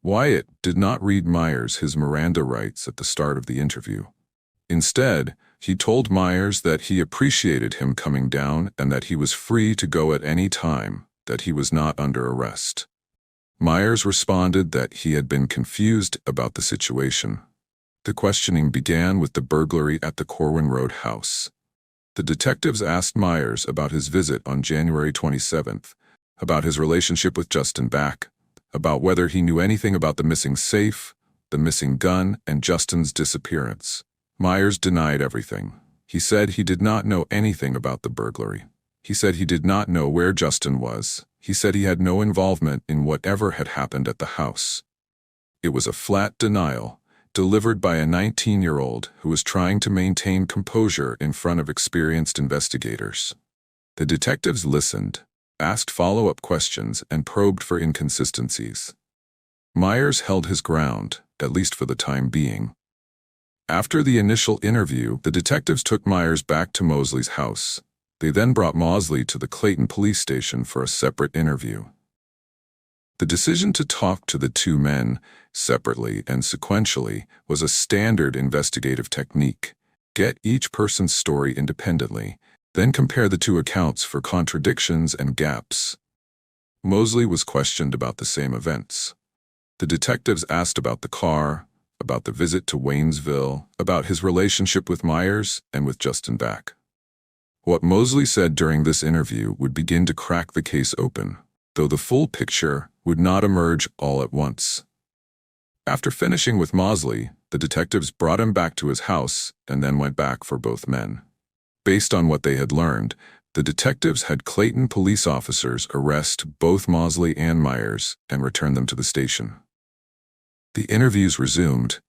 Wyatt did not read Myers his Miranda rights at the start of the interview. Instead, he told Myers that he appreciated him coming down and that he was free to go at any time, that he was not under arrest. Myers responded that he had been confused about the situation. The questioning began with the burglary at the Corwin Road house. The detectives asked Myers about his visit on January 27th, about his relationship with Justin Back, about whether he knew anything about the missing safe, the missing gun, and Justin's disappearance. Myers denied everything. He said he did not know anything about the burglary. He said he did not know where Justin was. He said he had no involvement in whatever had happened at the house. It was a flat denial, delivered by a 19-year-old who was trying to maintain composure in front of experienced investigators. The detectives listened, asked follow-up questions, and probed for inconsistencies. Myers held his ground, at least for the time being. After the initial interview, the detectives took Myers back to Mosley's house. They then brought Mosley to the Clayton police station for a separate interview. The decision to talk to the two men, separately and sequentially, was a standard investigative technique. Get each person's story independently, then compare the two accounts for contradictions and gaps. Mosley was questioned about the same events. The detectives asked about the car, about the visit to Waynesville, about his relationship with Myers and with Justin Back. What Mosley said during this interview would begin to crack the case open, though the full picture would not emerge all at once. After finishing with Mosley, the detectives brought him back to his house and then went back for both men. Based on what they had learned, the detectives had Clayton police officers arrest both Mosley and Myers and return them to the station. The interviews resumed,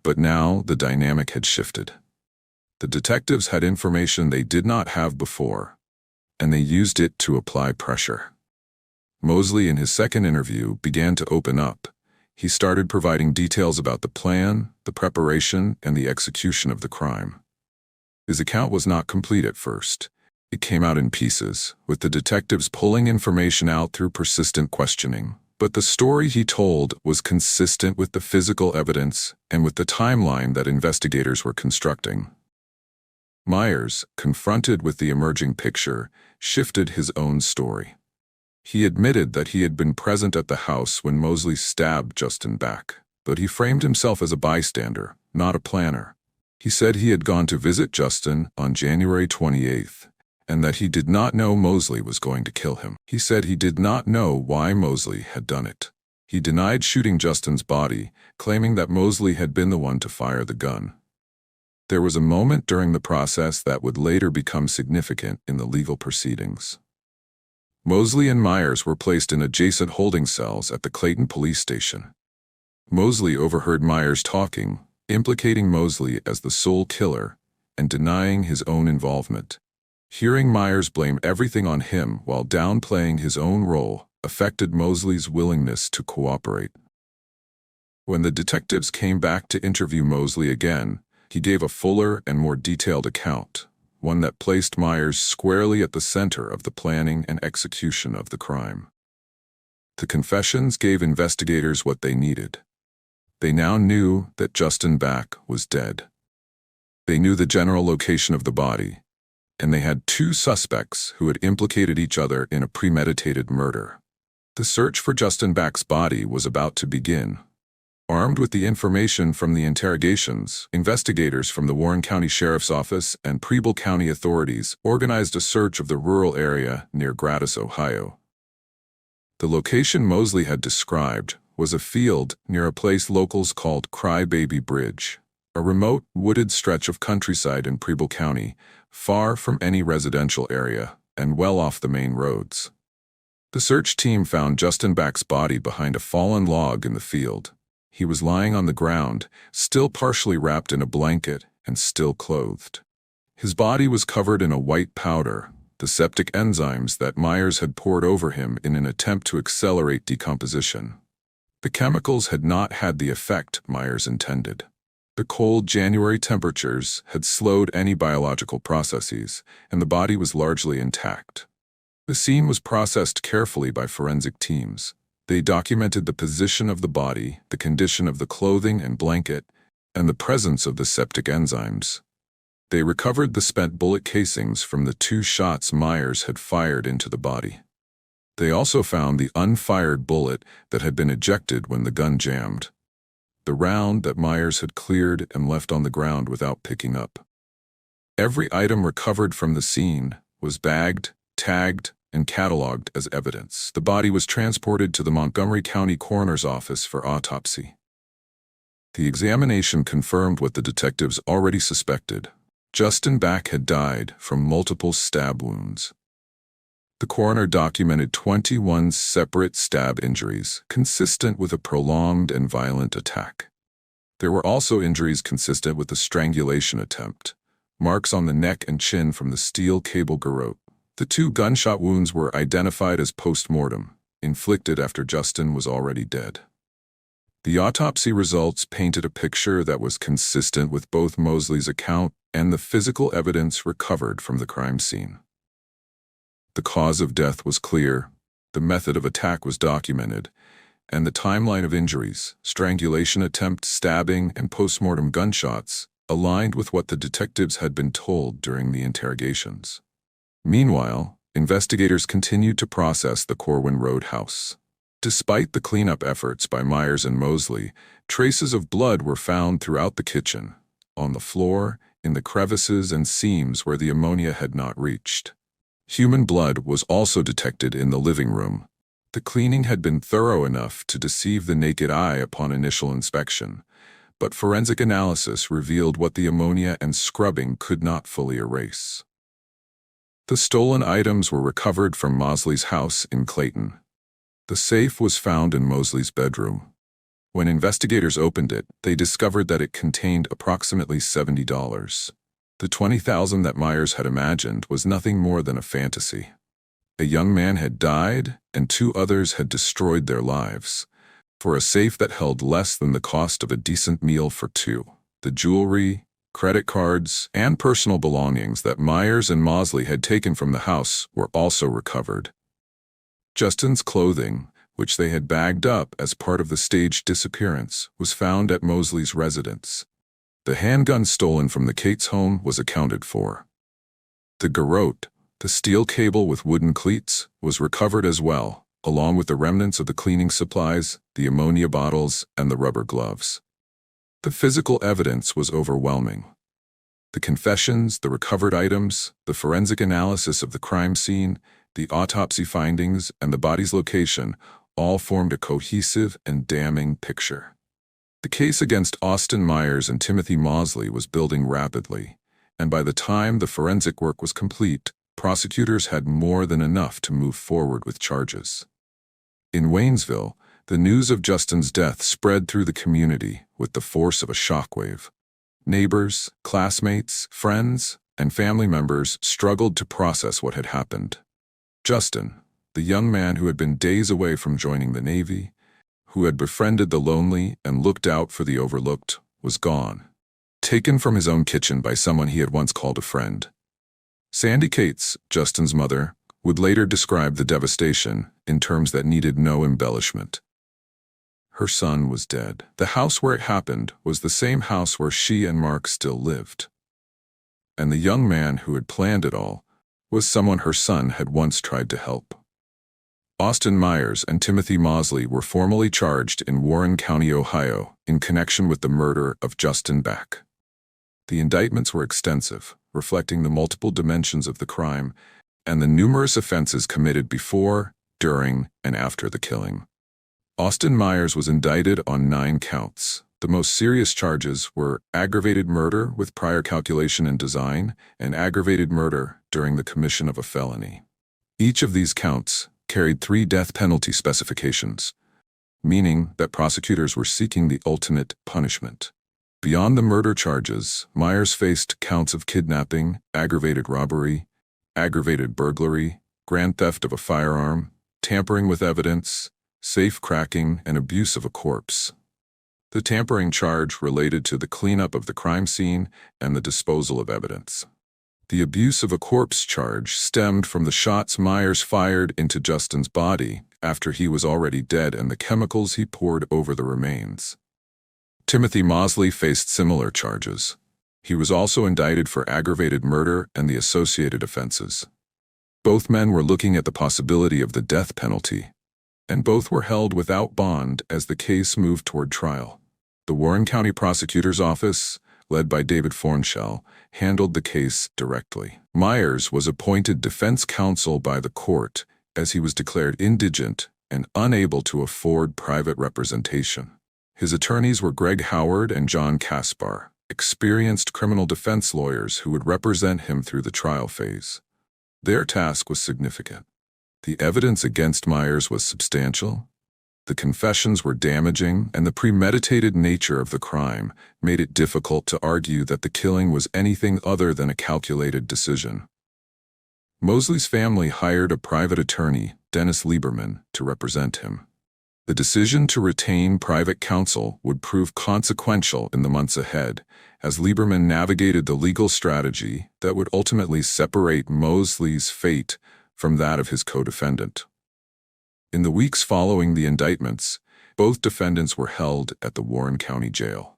but now the dynamic had shifted. The detectives had information they did not have before, and they used it to apply pressure. Mosley, in his second interview, began to open up. He started providing details about the plan, the preparation, and the execution of the crime. His account was not complete at first. It came out in pieces, with the detectives pulling information out through persistent questioning. But the story he told was consistent with the physical evidence and with the timeline that investigators were constructing. Myers, confronted with the emerging picture, shifted his own story. He admitted that he had been present at the house when Mosley stabbed Justin Back, but he framed himself as a bystander, not a planner. He said he had gone to visit Justin on January 28th, and that he did not know Mosley was going to kill him. He said he did not know why Mosley had done it. He denied shooting Justin's body, claiming that Mosley had been the one to fire the gun. There was a moment during the process that would later become significant in the legal proceedings. Mosley and Myers were placed in adjacent holding cells at the Clayton police station. Mosley overheard Myers talking, implicating Mosley as the sole killer and denying his own involvement. Hearing Myers blame everything on him while downplaying his own role affected Mosley's willingness to cooperate. When the detectives came back to interview Mosley again, he gave a fuller and more detailed account, one that placed Myers squarely at the center of the planning and execution of the crime. The confessions gave investigators what they needed. They now knew that Justin Back was dead. They knew the general location of the body, and they had two suspects who had implicated each other in a premeditated murder. The search for Justin Back's body was about to begin. Armed with the information from the interrogations, investigators from the Warren County Sheriff's Office and Preble County authorities organized a search of the rural area near Gratis, Ohio. The location Mosley had described was a field near a place locals called Crybaby Bridge, a remote, wooded stretch of countryside in Preble County, far from any residential area and well off the main roads. The search team found Justin Back's body behind a fallen log in the field. He was lying on the ground, still partially wrapped in a blanket and still clothed. His body was covered in a white powder, the septic enzymes that Myers had poured over him in an attempt to accelerate decomposition. The chemicals had not had the effect Myers intended. The cold January temperatures had slowed any biological processes, and the body was largely intact. The scene was processed carefully by forensic teams. They documented the position of the body, the condition of the clothing and blanket, and the presence of the septic enzymes. They recovered the spent bullet casings from the 2 shots Myers had fired into the body. They also found the unfired bullet that had been ejected when the gun jammed, the round that Myers had cleared and left on the ground without picking up. Every item recovered from the scene was bagged, tagged, and cataloged as evidence. The body was transported to the Montgomery County Coroner's Office for autopsy. The examination confirmed what the detectives already suspected. Justin Back had died from multiple stab wounds. The coroner documented 21 separate stab injuries, consistent with a prolonged and violent attack. There were also injuries consistent with a strangulation attempt, marks on the neck and chin from the steel cable garrote. The 2 gunshot wounds were identified as post-mortem, inflicted after Justin was already dead. The autopsy results painted a picture that was consistent with both Mosley's account and the physical evidence recovered from the crime scene. The cause of death was clear, the method of attack was documented, and the timeline of injuries, strangulation attempt, stabbing, and post-mortem gunshots aligned with what the detectives had been told during the interrogations. Meanwhile, investigators continued to process the Corwin Road house. Despite the cleanup efforts by Myers and Mosley, traces of blood were found throughout the kitchen, on the floor, in the crevices and seams where the ammonia had not reached. Human blood was also detected in the living room. The cleaning had been thorough enough to deceive the naked eye upon initial inspection, but forensic analysis revealed what the ammonia and scrubbing could not fully erase. The stolen items were recovered from Mosley's house in Clayton. The safe was found in Mosley's bedroom. When investigators opened it, they discovered that it contained approximately $70. The $20,000 that Myers had imagined was nothing more than a fantasy. A young man had died, and 2 others had destroyed their lives. For a safe that held less than the cost of a decent meal for 2, the jewelry, credit cards, and personal belongings that Myers and Mosley had taken from the house were also recovered. Justin's clothing, which they had bagged up as part of the staged disappearance, was found at Mosley's residence. The handgun stolen from the Cates home was accounted for. The garrote, the steel cable with wooden cleats, was recovered as well, along with the remnants of the cleaning supplies, the ammonia bottles, and the rubber gloves. The physical evidence was overwhelming. The confessions, the recovered items, the forensic analysis of the crime scene, the autopsy findings, and the body's location all formed a cohesive and damning picture. The case against Austin Myers and Timothy Mosley was building rapidly, and by the time the forensic work was complete, prosecutors had more than enough to move forward with charges. In Waynesville, the news of Justin's death spread through the community with the force of a shockwave. Neighbors, classmates, friends, and family members struggled to process what had happened. Justin, the young man who had been days away from joining the Navy, who had befriended the lonely and looked out for the overlooked, was gone, taken from his own kitchen by someone he had once called a friend. Sandy Cates, Justin's mother, would later describe the devastation in terms that needed no embellishment. Her son was dead. The house where it happened was the same house where she and Mark still lived. And the young man who had planned it all was someone her son had once tried to help. Austin Myers and Timothy Mosley were formally charged in Warren County, Ohio, in connection with the murder of Justin Beck. The indictments were extensive, reflecting the multiple dimensions of the crime and the numerous offenses committed before, during, and after the killing. Austin Myers was indicted on 9 counts. The most serious charges were aggravated murder with prior calculation and design, and aggravated murder during the commission of a felony. Each of these counts carried 3 death penalty specifications, meaning that prosecutors were seeking the ultimate punishment. Beyond the murder charges, Myers faced counts of kidnapping, aggravated robbery, aggravated burglary, grand theft of a firearm, tampering with evidence, safe cracking, and abuse of a corpse. The tampering charge related to the cleanup of the crime scene and the disposal of evidence. The abuse of a corpse charge stemmed from the shots Myers fired into Justin's body after he was already dead and the chemicals he poured over the remains. Timothy Mosley faced similar charges. He was also indicted for aggravated murder and the associated offenses. Both men were looking at the possibility of the death penalty, and both were held without bond as the case moved toward trial. The Warren County Prosecutor's Office, led by David Fornshell, handled the case directly. Myers was appointed defense counsel by the court as he was declared indigent and unable to afford private representation. His attorneys were Greg Howard and John Kaspar, experienced criminal defense lawyers who would represent him through the trial phase. Their task was significant. The evidence against Myers was substantial. The confessions were damaging, and the premeditated nature of the crime made it difficult to argue that the killing was anything other than a calculated decision. Mosley's family hired a private attorney, Dennis Lieberman, to represent him. The decision to retain private counsel would prove consequential in the months ahead, as Lieberman navigated the legal strategy that would ultimately separate Mosley's fate from that of his co-defendant. In the weeks following the indictments, both defendants were held at the Warren County Jail.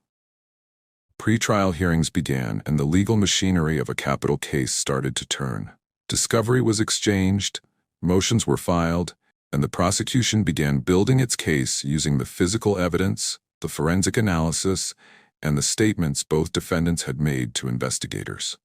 Pre-trial hearings began, and the legal machinery of a capital case started to turn. Discovery was exchanged, motions were filed, and the prosecution began building its case using the physical evidence, the forensic analysis, and the statements both defendants had made to investigators.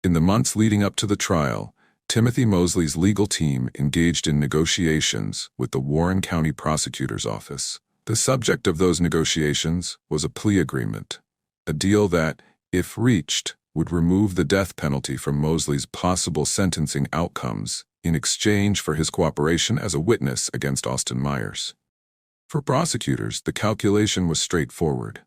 In the months leading up to the trial, Timothy Mosley's legal team engaged in negotiations with the Warren County Prosecutor's Office. The subject of those negotiations was a plea agreement, a deal that, if reached, would remove the death penalty from Mosley's possible sentencing outcomes in exchange for his cooperation as a witness against Austin Myers. For prosecutors, the calculation was straightforward.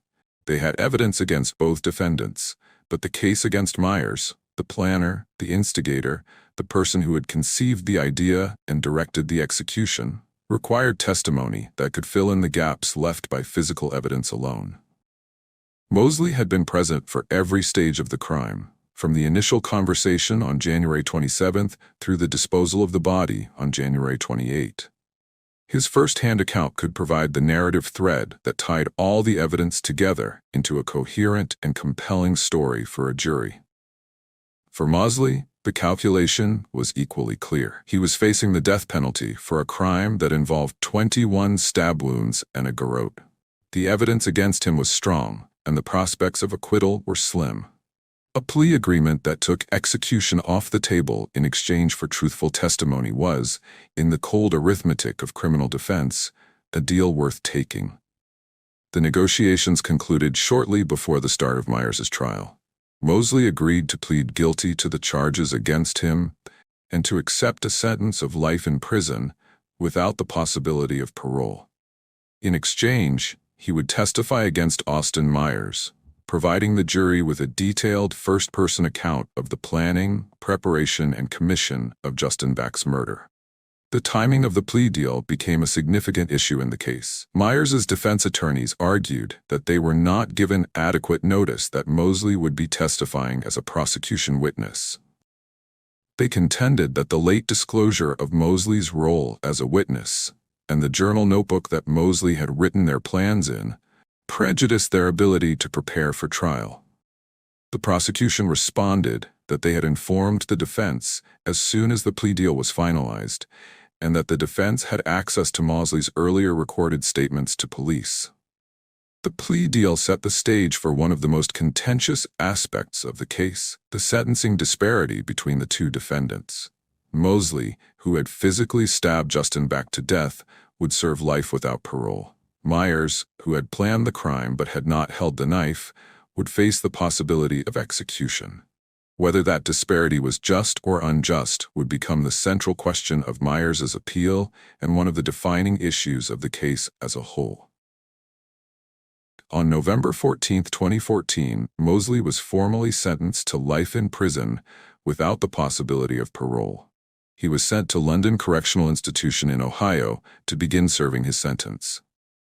They had evidence against both defendants, but the case against Myers, the planner, the instigator, the person who had conceived the idea and directed the execution, required testimony that could fill in the gaps left by physical evidence alone. Mosley had been present for every stage of the crime, from the initial conversation on January 27th through the disposal of the body on January 28. His first-hand account could provide the narrative thread that tied all the evidence together into a coherent and compelling story for a jury. For Mosley, the calculation was equally clear. He was facing the death penalty for a crime that involved 21 stab wounds and a garrote. The evidence against him was strong, and the prospects of acquittal were slim. A plea agreement that took execution off the table in exchange for truthful testimony was, in the cold arithmetic of criminal defense, a deal worth taking. The negotiations concluded shortly before the start of Myers' trial. Mosley agreed to plead guilty to the charges against him and to accept a sentence of life in prison without the possibility of parole. In exchange, he would testify against Austin Myers, providing the jury with a detailed first-person account of the planning, preparation, and commission of Justin Back's murder. The timing of the plea deal became a significant issue in the case. Myers' defense attorneys argued that they were not given adequate notice that Mosley would be testifying as a prosecution witness. They contended that the late disclosure of Mosley's role as a witness and the journal notebook that Mosley had written their plans in prejudiced their ability to prepare for trial. The prosecution responded that they had informed the defense as soon as the plea deal was finalized, and that the defense had access to Mosley's earlier recorded statements to police. The plea deal set the stage for one of the most contentious aspects of the case, the sentencing disparity between the two defendants. Mosley, who had physically stabbed Justin Back to death, would serve life without parole. Myers, who had planned the crime but had not held the knife, would face the possibility of execution. Whether that disparity was just or unjust would become the central question of Myers' appeal and one of the defining issues of the case as a whole. On November 14, 2014, Mosley was formally sentenced to life in prison without the possibility of parole. He was sent to London Correctional Institution in Ohio to begin serving his sentence.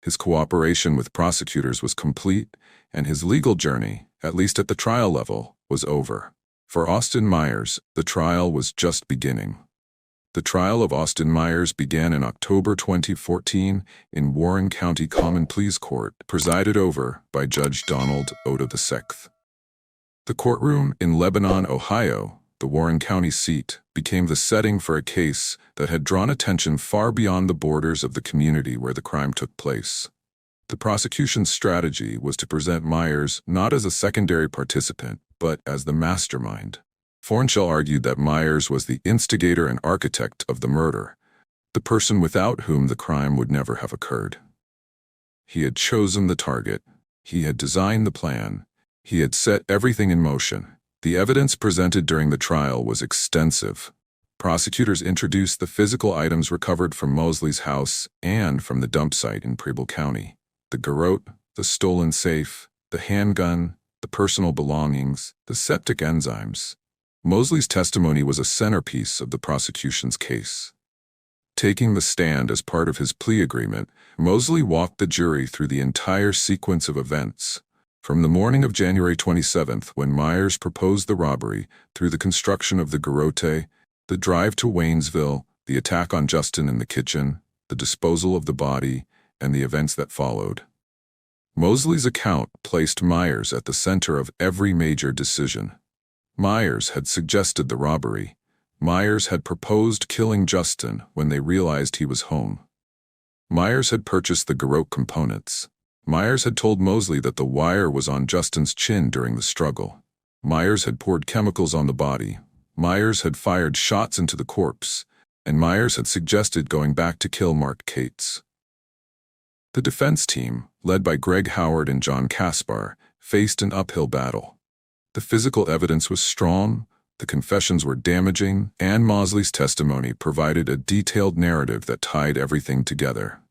His cooperation with prosecutors was complete, and his legal journey, at least at the trial level, was over. For Austin Myers, the trial was just beginning. The trial of Austin Myers began in October 2014 in Warren County Common Pleas Court, presided over by Judge Donald Oda II. The courtroom in Lebanon, Ohio, the Warren County seat, became the setting for a case that had drawn attention far beyond the borders of the community where the crime took place. The prosecution's strategy was to present Myers not as a secondary participant, but as the mastermind. Fornshell argued that Myers was the instigator and architect of the murder, the person without whom the crime would never have occurred. He had chosen the target. He had designed the plan. He had set everything in motion. The evidence presented during the trial was extensive. Prosecutors introduced the physical items recovered from Mosley's house and from the dump site in Preble County: the garrote, the stolen safe, the handgun, the personal belongings, the septic enzymes. Mosley's testimony was a centerpiece of the prosecution's case. Taking the stand as part of his plea agreement, Mosley walked the jury through the entire sequence of events, from the morning of January 27th, when Myers proposed the robbery, through the construction of the garrote, the drive to Waynesville, the attack on Justin in the kitchen, the disposal of the body, and the events that followed. Mosley's account placed Myers at the center of every major decision. Myers had suggested the robbery. Myers had proposed killing Justin when they realized he was home. Myers had purchased the garrote components. Myers had told Mosley that the wire was on Justin's chin during the struggle. Myers had poured chemicals on the body. Myers had fired shots into the corpse, and Myers had suggested going back to kill Mark Cates. The defense team, led by Greg Howard and John Kaspar, faced an uphill battle. The physical evidence was strong, the confessions were damaging, and Mosley's testimony provided a detailed narrative that tied everything together.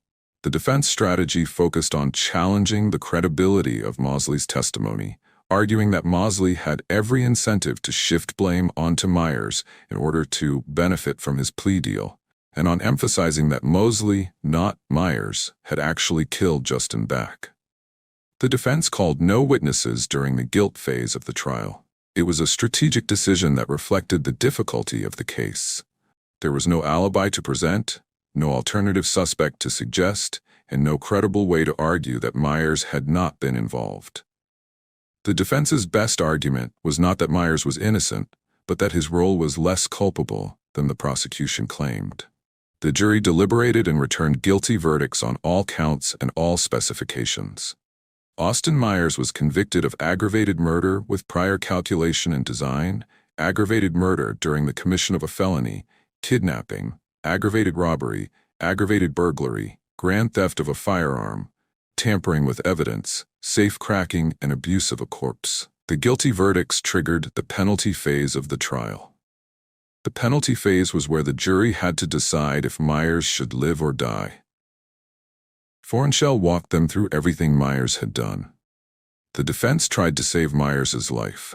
The defense strategy focused on challenging the credibility of Mosley's testimony, arguing that Mosley had every incentive to shift blame onto Myers in order to benefit from his plea deal, and on emphasizing that Mosley, not Myers, had actually killed Justin Back. The defense called no witnesses during the guilt phase of the trial. It was a strategic decision that reflected the difficulty of the case. There was no alibi to present, no alternative suspect to suggest, and no credible way to argue that Myers had not been involved. The defense's best argument was not that Myers was innocent, but that his role was less culpable than the prosecution claimed. The jury deliberated and returned guilty verdicts on all counts and all specifications. Austin Myers was convicted of aggravated murder with prior calculation and design, aggravated murder during the commission of a felony, kidnapping, aggravated robbery, aggravated burglary, grand theft of a firearm, tampering with evidence, safe cracking, and abuse of a corpse. The guilty verdicts triggered the penalty phase of the trial. The penalty phase was where the jury had to decide if Myers should live or die. Fornshell walked them through everything Myers had done. The defense tried to save Myers' life.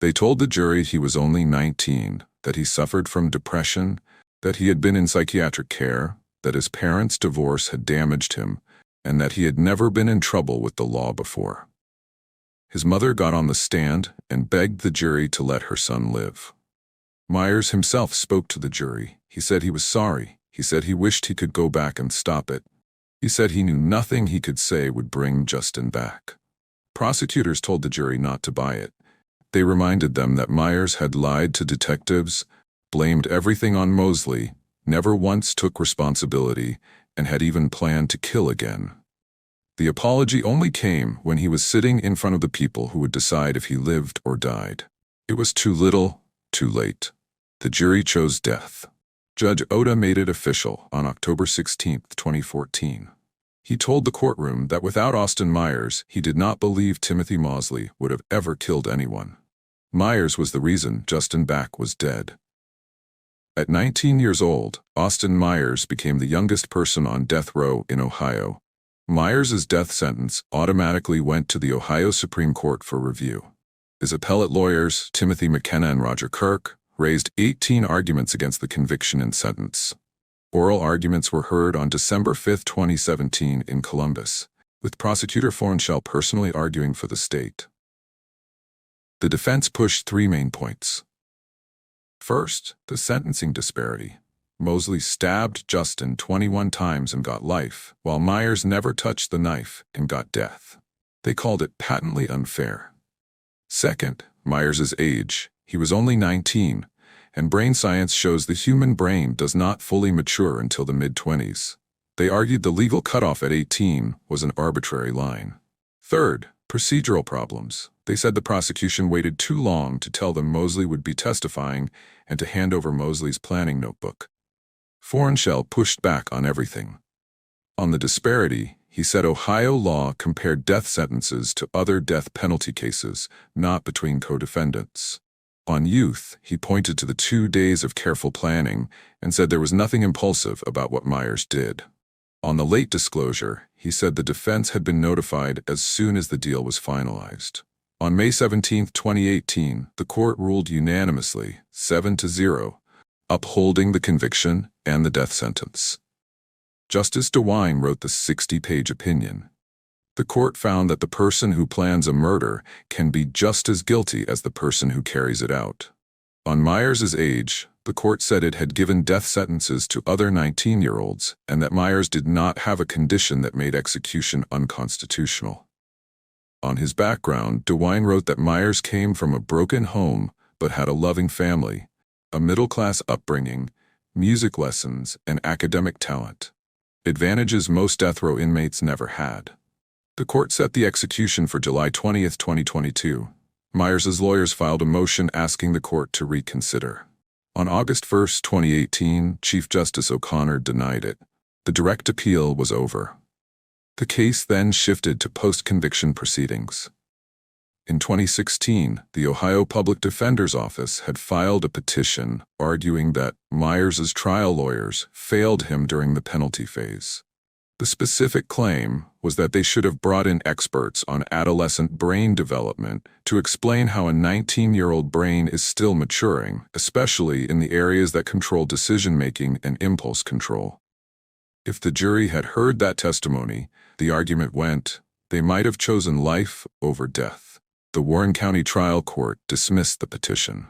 They told the jury he was only 19, that he suffered from depression, that he had been in psychiatric care, that his parents' divorce had damaged him, and that he had never been in trouble with the law before. His mother got on the stand and begged the jury to let her son live. Myers himself spoke to the jury. He said he was sorry. He said he wished he could go back and stop it. He said he knew nothing he could say would bring Justin back. Prosecutors told the jury not to buy it. They reminded them that Myers had lied to detectives, blamed everything on Mosley, never once took responsibility, and had even planned to kill again. The apology only came when he was sitting in front of the people who would decide if he lived or died. It was too little, too late. The jury chose death. Judge Oda made it official on October 16, 2014. He told the courtroom that without Austin Myers, he did not believe Timothy Mosley would have ever killed anyone. Myers was the reason Justin Back was dead. At 19 years old, Austin Myers became the youngest person on death row in Ohio. Myers' death sentence automatically went to the Ohio Supreme Court for review. His appellate lawyers, Timothy McKenna and Roger Kirk, raised 18 arguments against the conviction and sentence. Oral arguments were heard on December 5, 2017 in Columbus, with prosecutor Fornshell personally arguing for the state. The defense pushed three main points. First, the sentencing disparity. Mosley stabbed Justin 21 times and got life, while Myers never touched the knife and got death. They called it patently unfair. Second, Myers' age. He was only 19, and brain science shows the human brain does not fully mature until the mid-20s. They argued the legal cutoff at 18 was an arbitrary line. Third, procedural problems. They said the prosecution waited too long to tell them Mosley would be testifying and to hand over Mosley's planning notebook. Fornshell pushed back on everything. On the disparity, he said Ohio law compared death sentences to other death penalty cases, not between co-defendants. On youth, he pointed to the 2 days of careful planning and said there was nothing impulsive about what Myers did. On the late disclosure, he said the defense had been notified as soon as the deal was finalized. On May 17, 2018, the court ruled unanimously, 7-0, upholding the conviction and the death sentence. Justice DeWine wrote the 60-page opinion. The court found that the person who plans a murder can be just as guilty as the person who carries it out. On Myers' age, the court said it had given death sentences to other 19-year-olds and that Myers did not have a condition that made execution unconstitutional. On his background, DeWine wrote that Myers came from a broken home but had a loving family, a middle-class upbringing, music lessons, and academic talent. Advantages most death row inmates never had. The court set the execution for July 20, 2022. Myers' lawyers filed a motion asking the court to reconsider. On August 1, 2018, Chief Justice O'Connor denied it. The direct appeal was over. The case then shifted to post-conviction proceedings. In 2016, the Ohio Public Defender's Office had filed a petition arguing that Myers' trial lawyers failed him during the penalty phase. The specific claim was that they should have brought in experts on adolescent brain development to explain how a 19-year-old brain is still maturing, especially in the areas that control decision-making and impulse control. If the jury had heard that testimony, the argument went, they might have chosen life over death. The Warren County Trial Court dismissed the petition.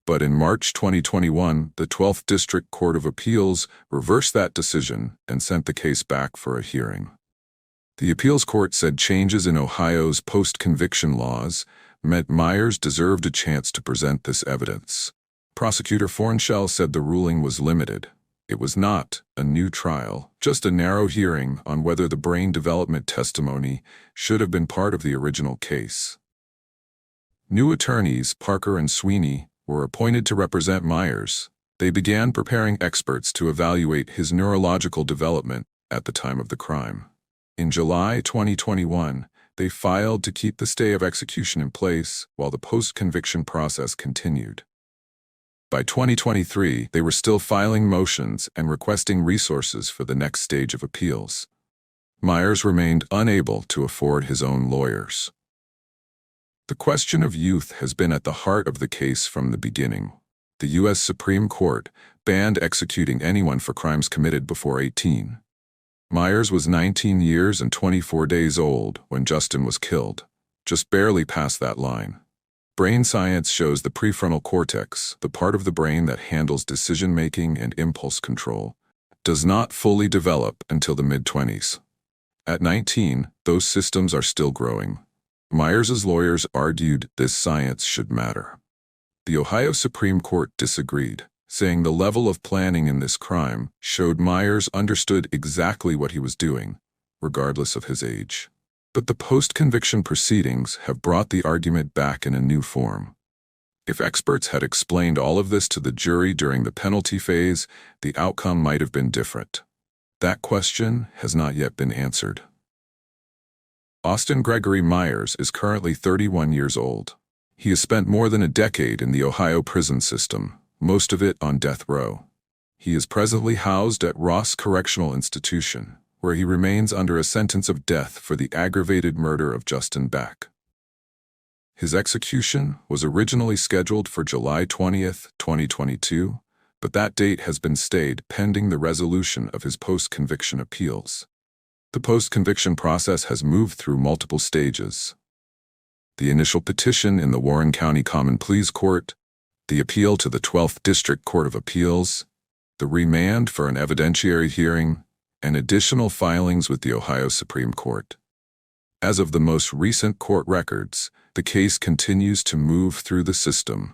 But in March 2021, the 12th District Court of Appeals reversed that decision and sent the case back for a hearing. The appeals court said changes in Ohio's post-conviction laws meant Myers deserved a chance to present this evidence. Prosecutor Fornshell said the ruling was limited. It was not a new trial, just a narrow hearing on whether the brain development testimony should have been part of the original case. New attorneys, Parker and Sweeney, were appointed to represent Myers. They began preparing experts to evaluate his neurological development at the time of the crime. In July 2021, they filed to keep the stay of execution in place while the post-conviction process continued. By 2023, they were still filing motions and requesting resources for the next stage of appeals. Myers remained unable to afford his own lawyers. The question of youth has been at the heart of the case from the beginning. The U.S. Supreme Court banned executing anyone for crimes committed before 18. Myers was 19 years and 24 days old when Justin was killed, just barely past that line. Brain science shows the prefrontal cortex, the part of the brain that handles decision-making and impulse control, does not fully develop until the mid-20s. At 19, those systems are still growing. Myers' lawyers argued this science should matter. The Ohio Supreme Court disagreed, saying the level of planning in this crime showed Myers understood exactly what he was doing, regardless of his age. But the post-conviction proceedings have brought the argument back in a new form. If experts had explained all of this to the jury during the penalty phase, the outcome might have been different. That question has not yet been answered. Austin Gregory Myers is currently 31 years old. He has spent more than a decade in the Ohio prison system, most of it on death row. He is presently housed at Ross Correctional Institution, where he remains under a sentence of death for the aggravated murder of Justin Beck. His execution was originally scheduled for July 20, 2022, but that date has been stayed pending the resolution of his post-conviction appeals. The post-conviction process has moved through multiple stages. The initial petition in the Warren County Common Pleas Court, the appeal to the 12th District Court of Appeals, the remand for an evidentiary hearing, and additional filings with the Ohio Supreme Court. As of the most recent court records, the case continues to move through the system,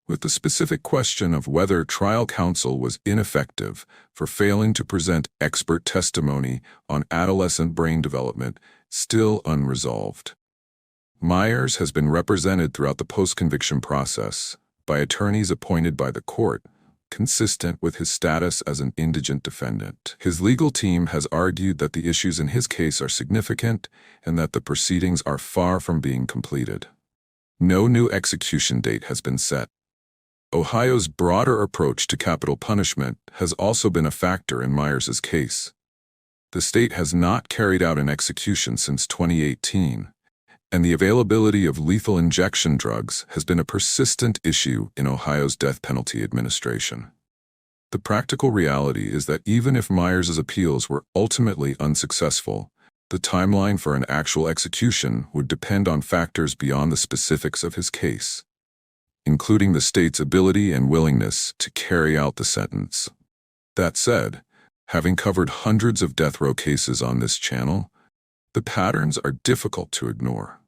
with the specific question of whether trial counsel was ineffective for failing to present expert testimony on adolescent brain development still unresolved. Myers has been represented throughout the post-conviction process by attorneys appointed by the court, consistent with his status as an indigent defendant. His legal team has argued that the issues in his case are significant and that the proceedings are far from being completed. No new execution date has been set. Ohio's broader approach to capital punishment has also been a factor in Myers' case. The state has not carried out an execution since 2018, and the availability of lethal injection drugs has been a persistent issue in Ohio's death penalty administration. The practical reality is that even if Myers' appeals were ultimately unsuccessful, the timeline for an actual execution would depend on factors beyond the specifics of his case, including the state's ability and willingness to carry out the sentence. That said, having covered hundreds of death row cases on this channel, the patterns are difficult to ignore.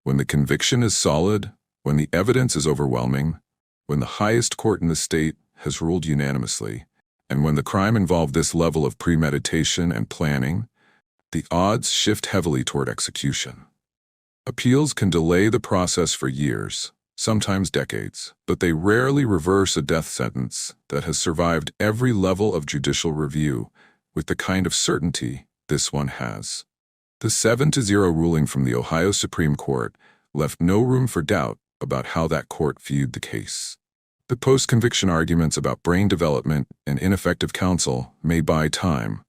When the conviction is solid, when the evidence is overwhelming, when the highest court in the state has ruled unanimously, and when the crime involved this level of premeditation and planning, the odds shift heavily toward execution. Appeals can delay the process for years, sometimes decades, but they rarely reverse a death sentence that has survived every level of judicial review with the kind of certainty this one has. The 7-0 ruling from the Ohio Supreme Court left no room for doubt about how that court viewed the case. The post-conviction arguments about brain development and ineffective counsel may buy time,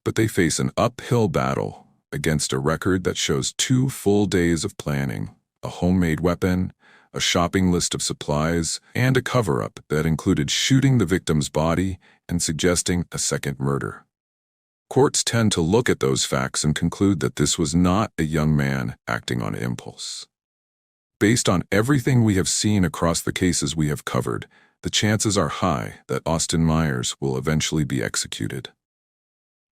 but they face an uphill battle against a record that shows 2 full days of planning, a homemade weapon, a shopping list of supplies, and a cover-up that included shooting the victim's body and suggesting a second murder. Courts tend to look at those facts and conclude that this was not a young man acting on impulse. Based on everything we have seen across the cases we have covered, the chances are high that Austin Myers will eventually be executed.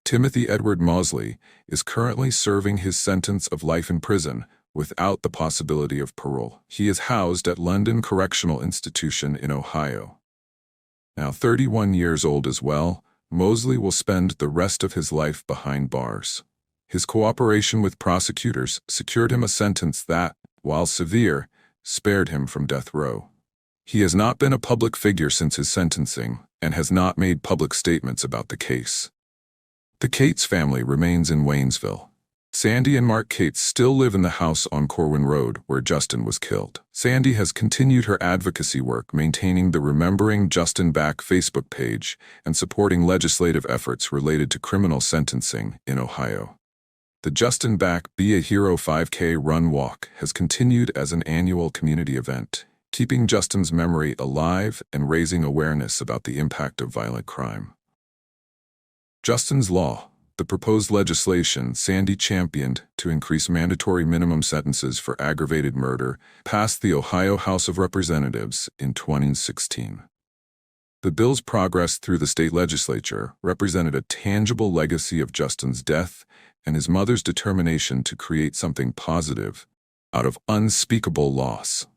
Timothy Edward Mosley is currently serving his sentence of life in prison without the possibility of parole. He is housed at London Correctional Institution in Ohio. Now 31 years old as well, Mosley will spend the rest of his life behind bars. His cooperation with prosecutors secured him a sentence that, while severe, spared him from death row. He has not been a public figure since his sentencing and has not made public statements about the case. The Cates family remains in Waynesville. Sandy and Mark Cates still live in the house on Corwin Road where Justin was killed. Sandy has continued her advocacy work, maintaining the Remembering Justin Back Facebook page and supporting legislative efforts related to criminal sentencing in Ohio. The Justin Back Be a Hero 5K Run Walk has continued as an annual community event, keeping Justin's memory alive and raising awareness about the impact of violent crime. Justin's Law, the proposed legislation Sandy championed to increase mandatory minimum sentences for aggravated murder, passed the Ohio House of Representatives in 2016. The bill's progress through the state legislature represented a tangible legacy of Justin's death and his mother's determination to create something positive out of unspeakable loss.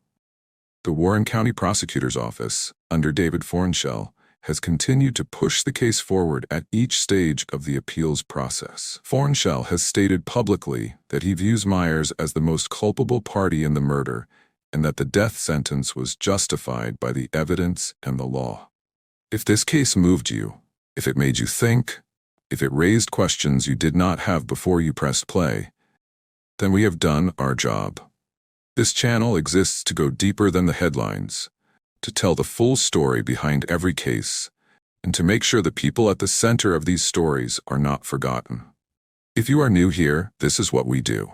The Warren County Prosecutor's Office, under David Fornshell, has continued to push the case forward at each stage of the appeals process. Fornshell has stated publicly that he views Myers as the most culpable party in the murder and that the death sentence was justified by the evidence and the law. If this case moved you, if it made you think, if it raised questions you did not have before you pressed play, then we have done our job. This channel exists to go deeper than the headlines, to tell the full story behind every case, and to make sure the people at the center of these stories are not forgotten. If you are new here, this is what we do.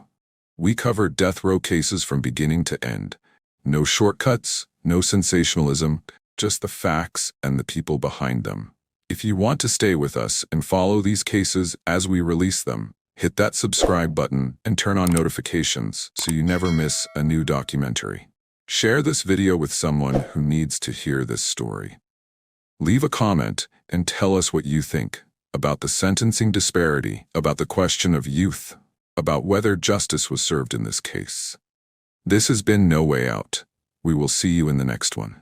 We cover death row cases from beginning to end. No shortcuts, no sensationalism, just the facts and the people behind them. If you want to stay with us and follow these cases as we release them, hit that subscribe button and turn on notifications so you never miss a new documentary. Share this video with someone who needs to hear this story. Leave a comment and tell us what you think about the sentencing disparity, about the question of youth, about whether justice was served in this case. This has been No Way Out. We will see you in the next one.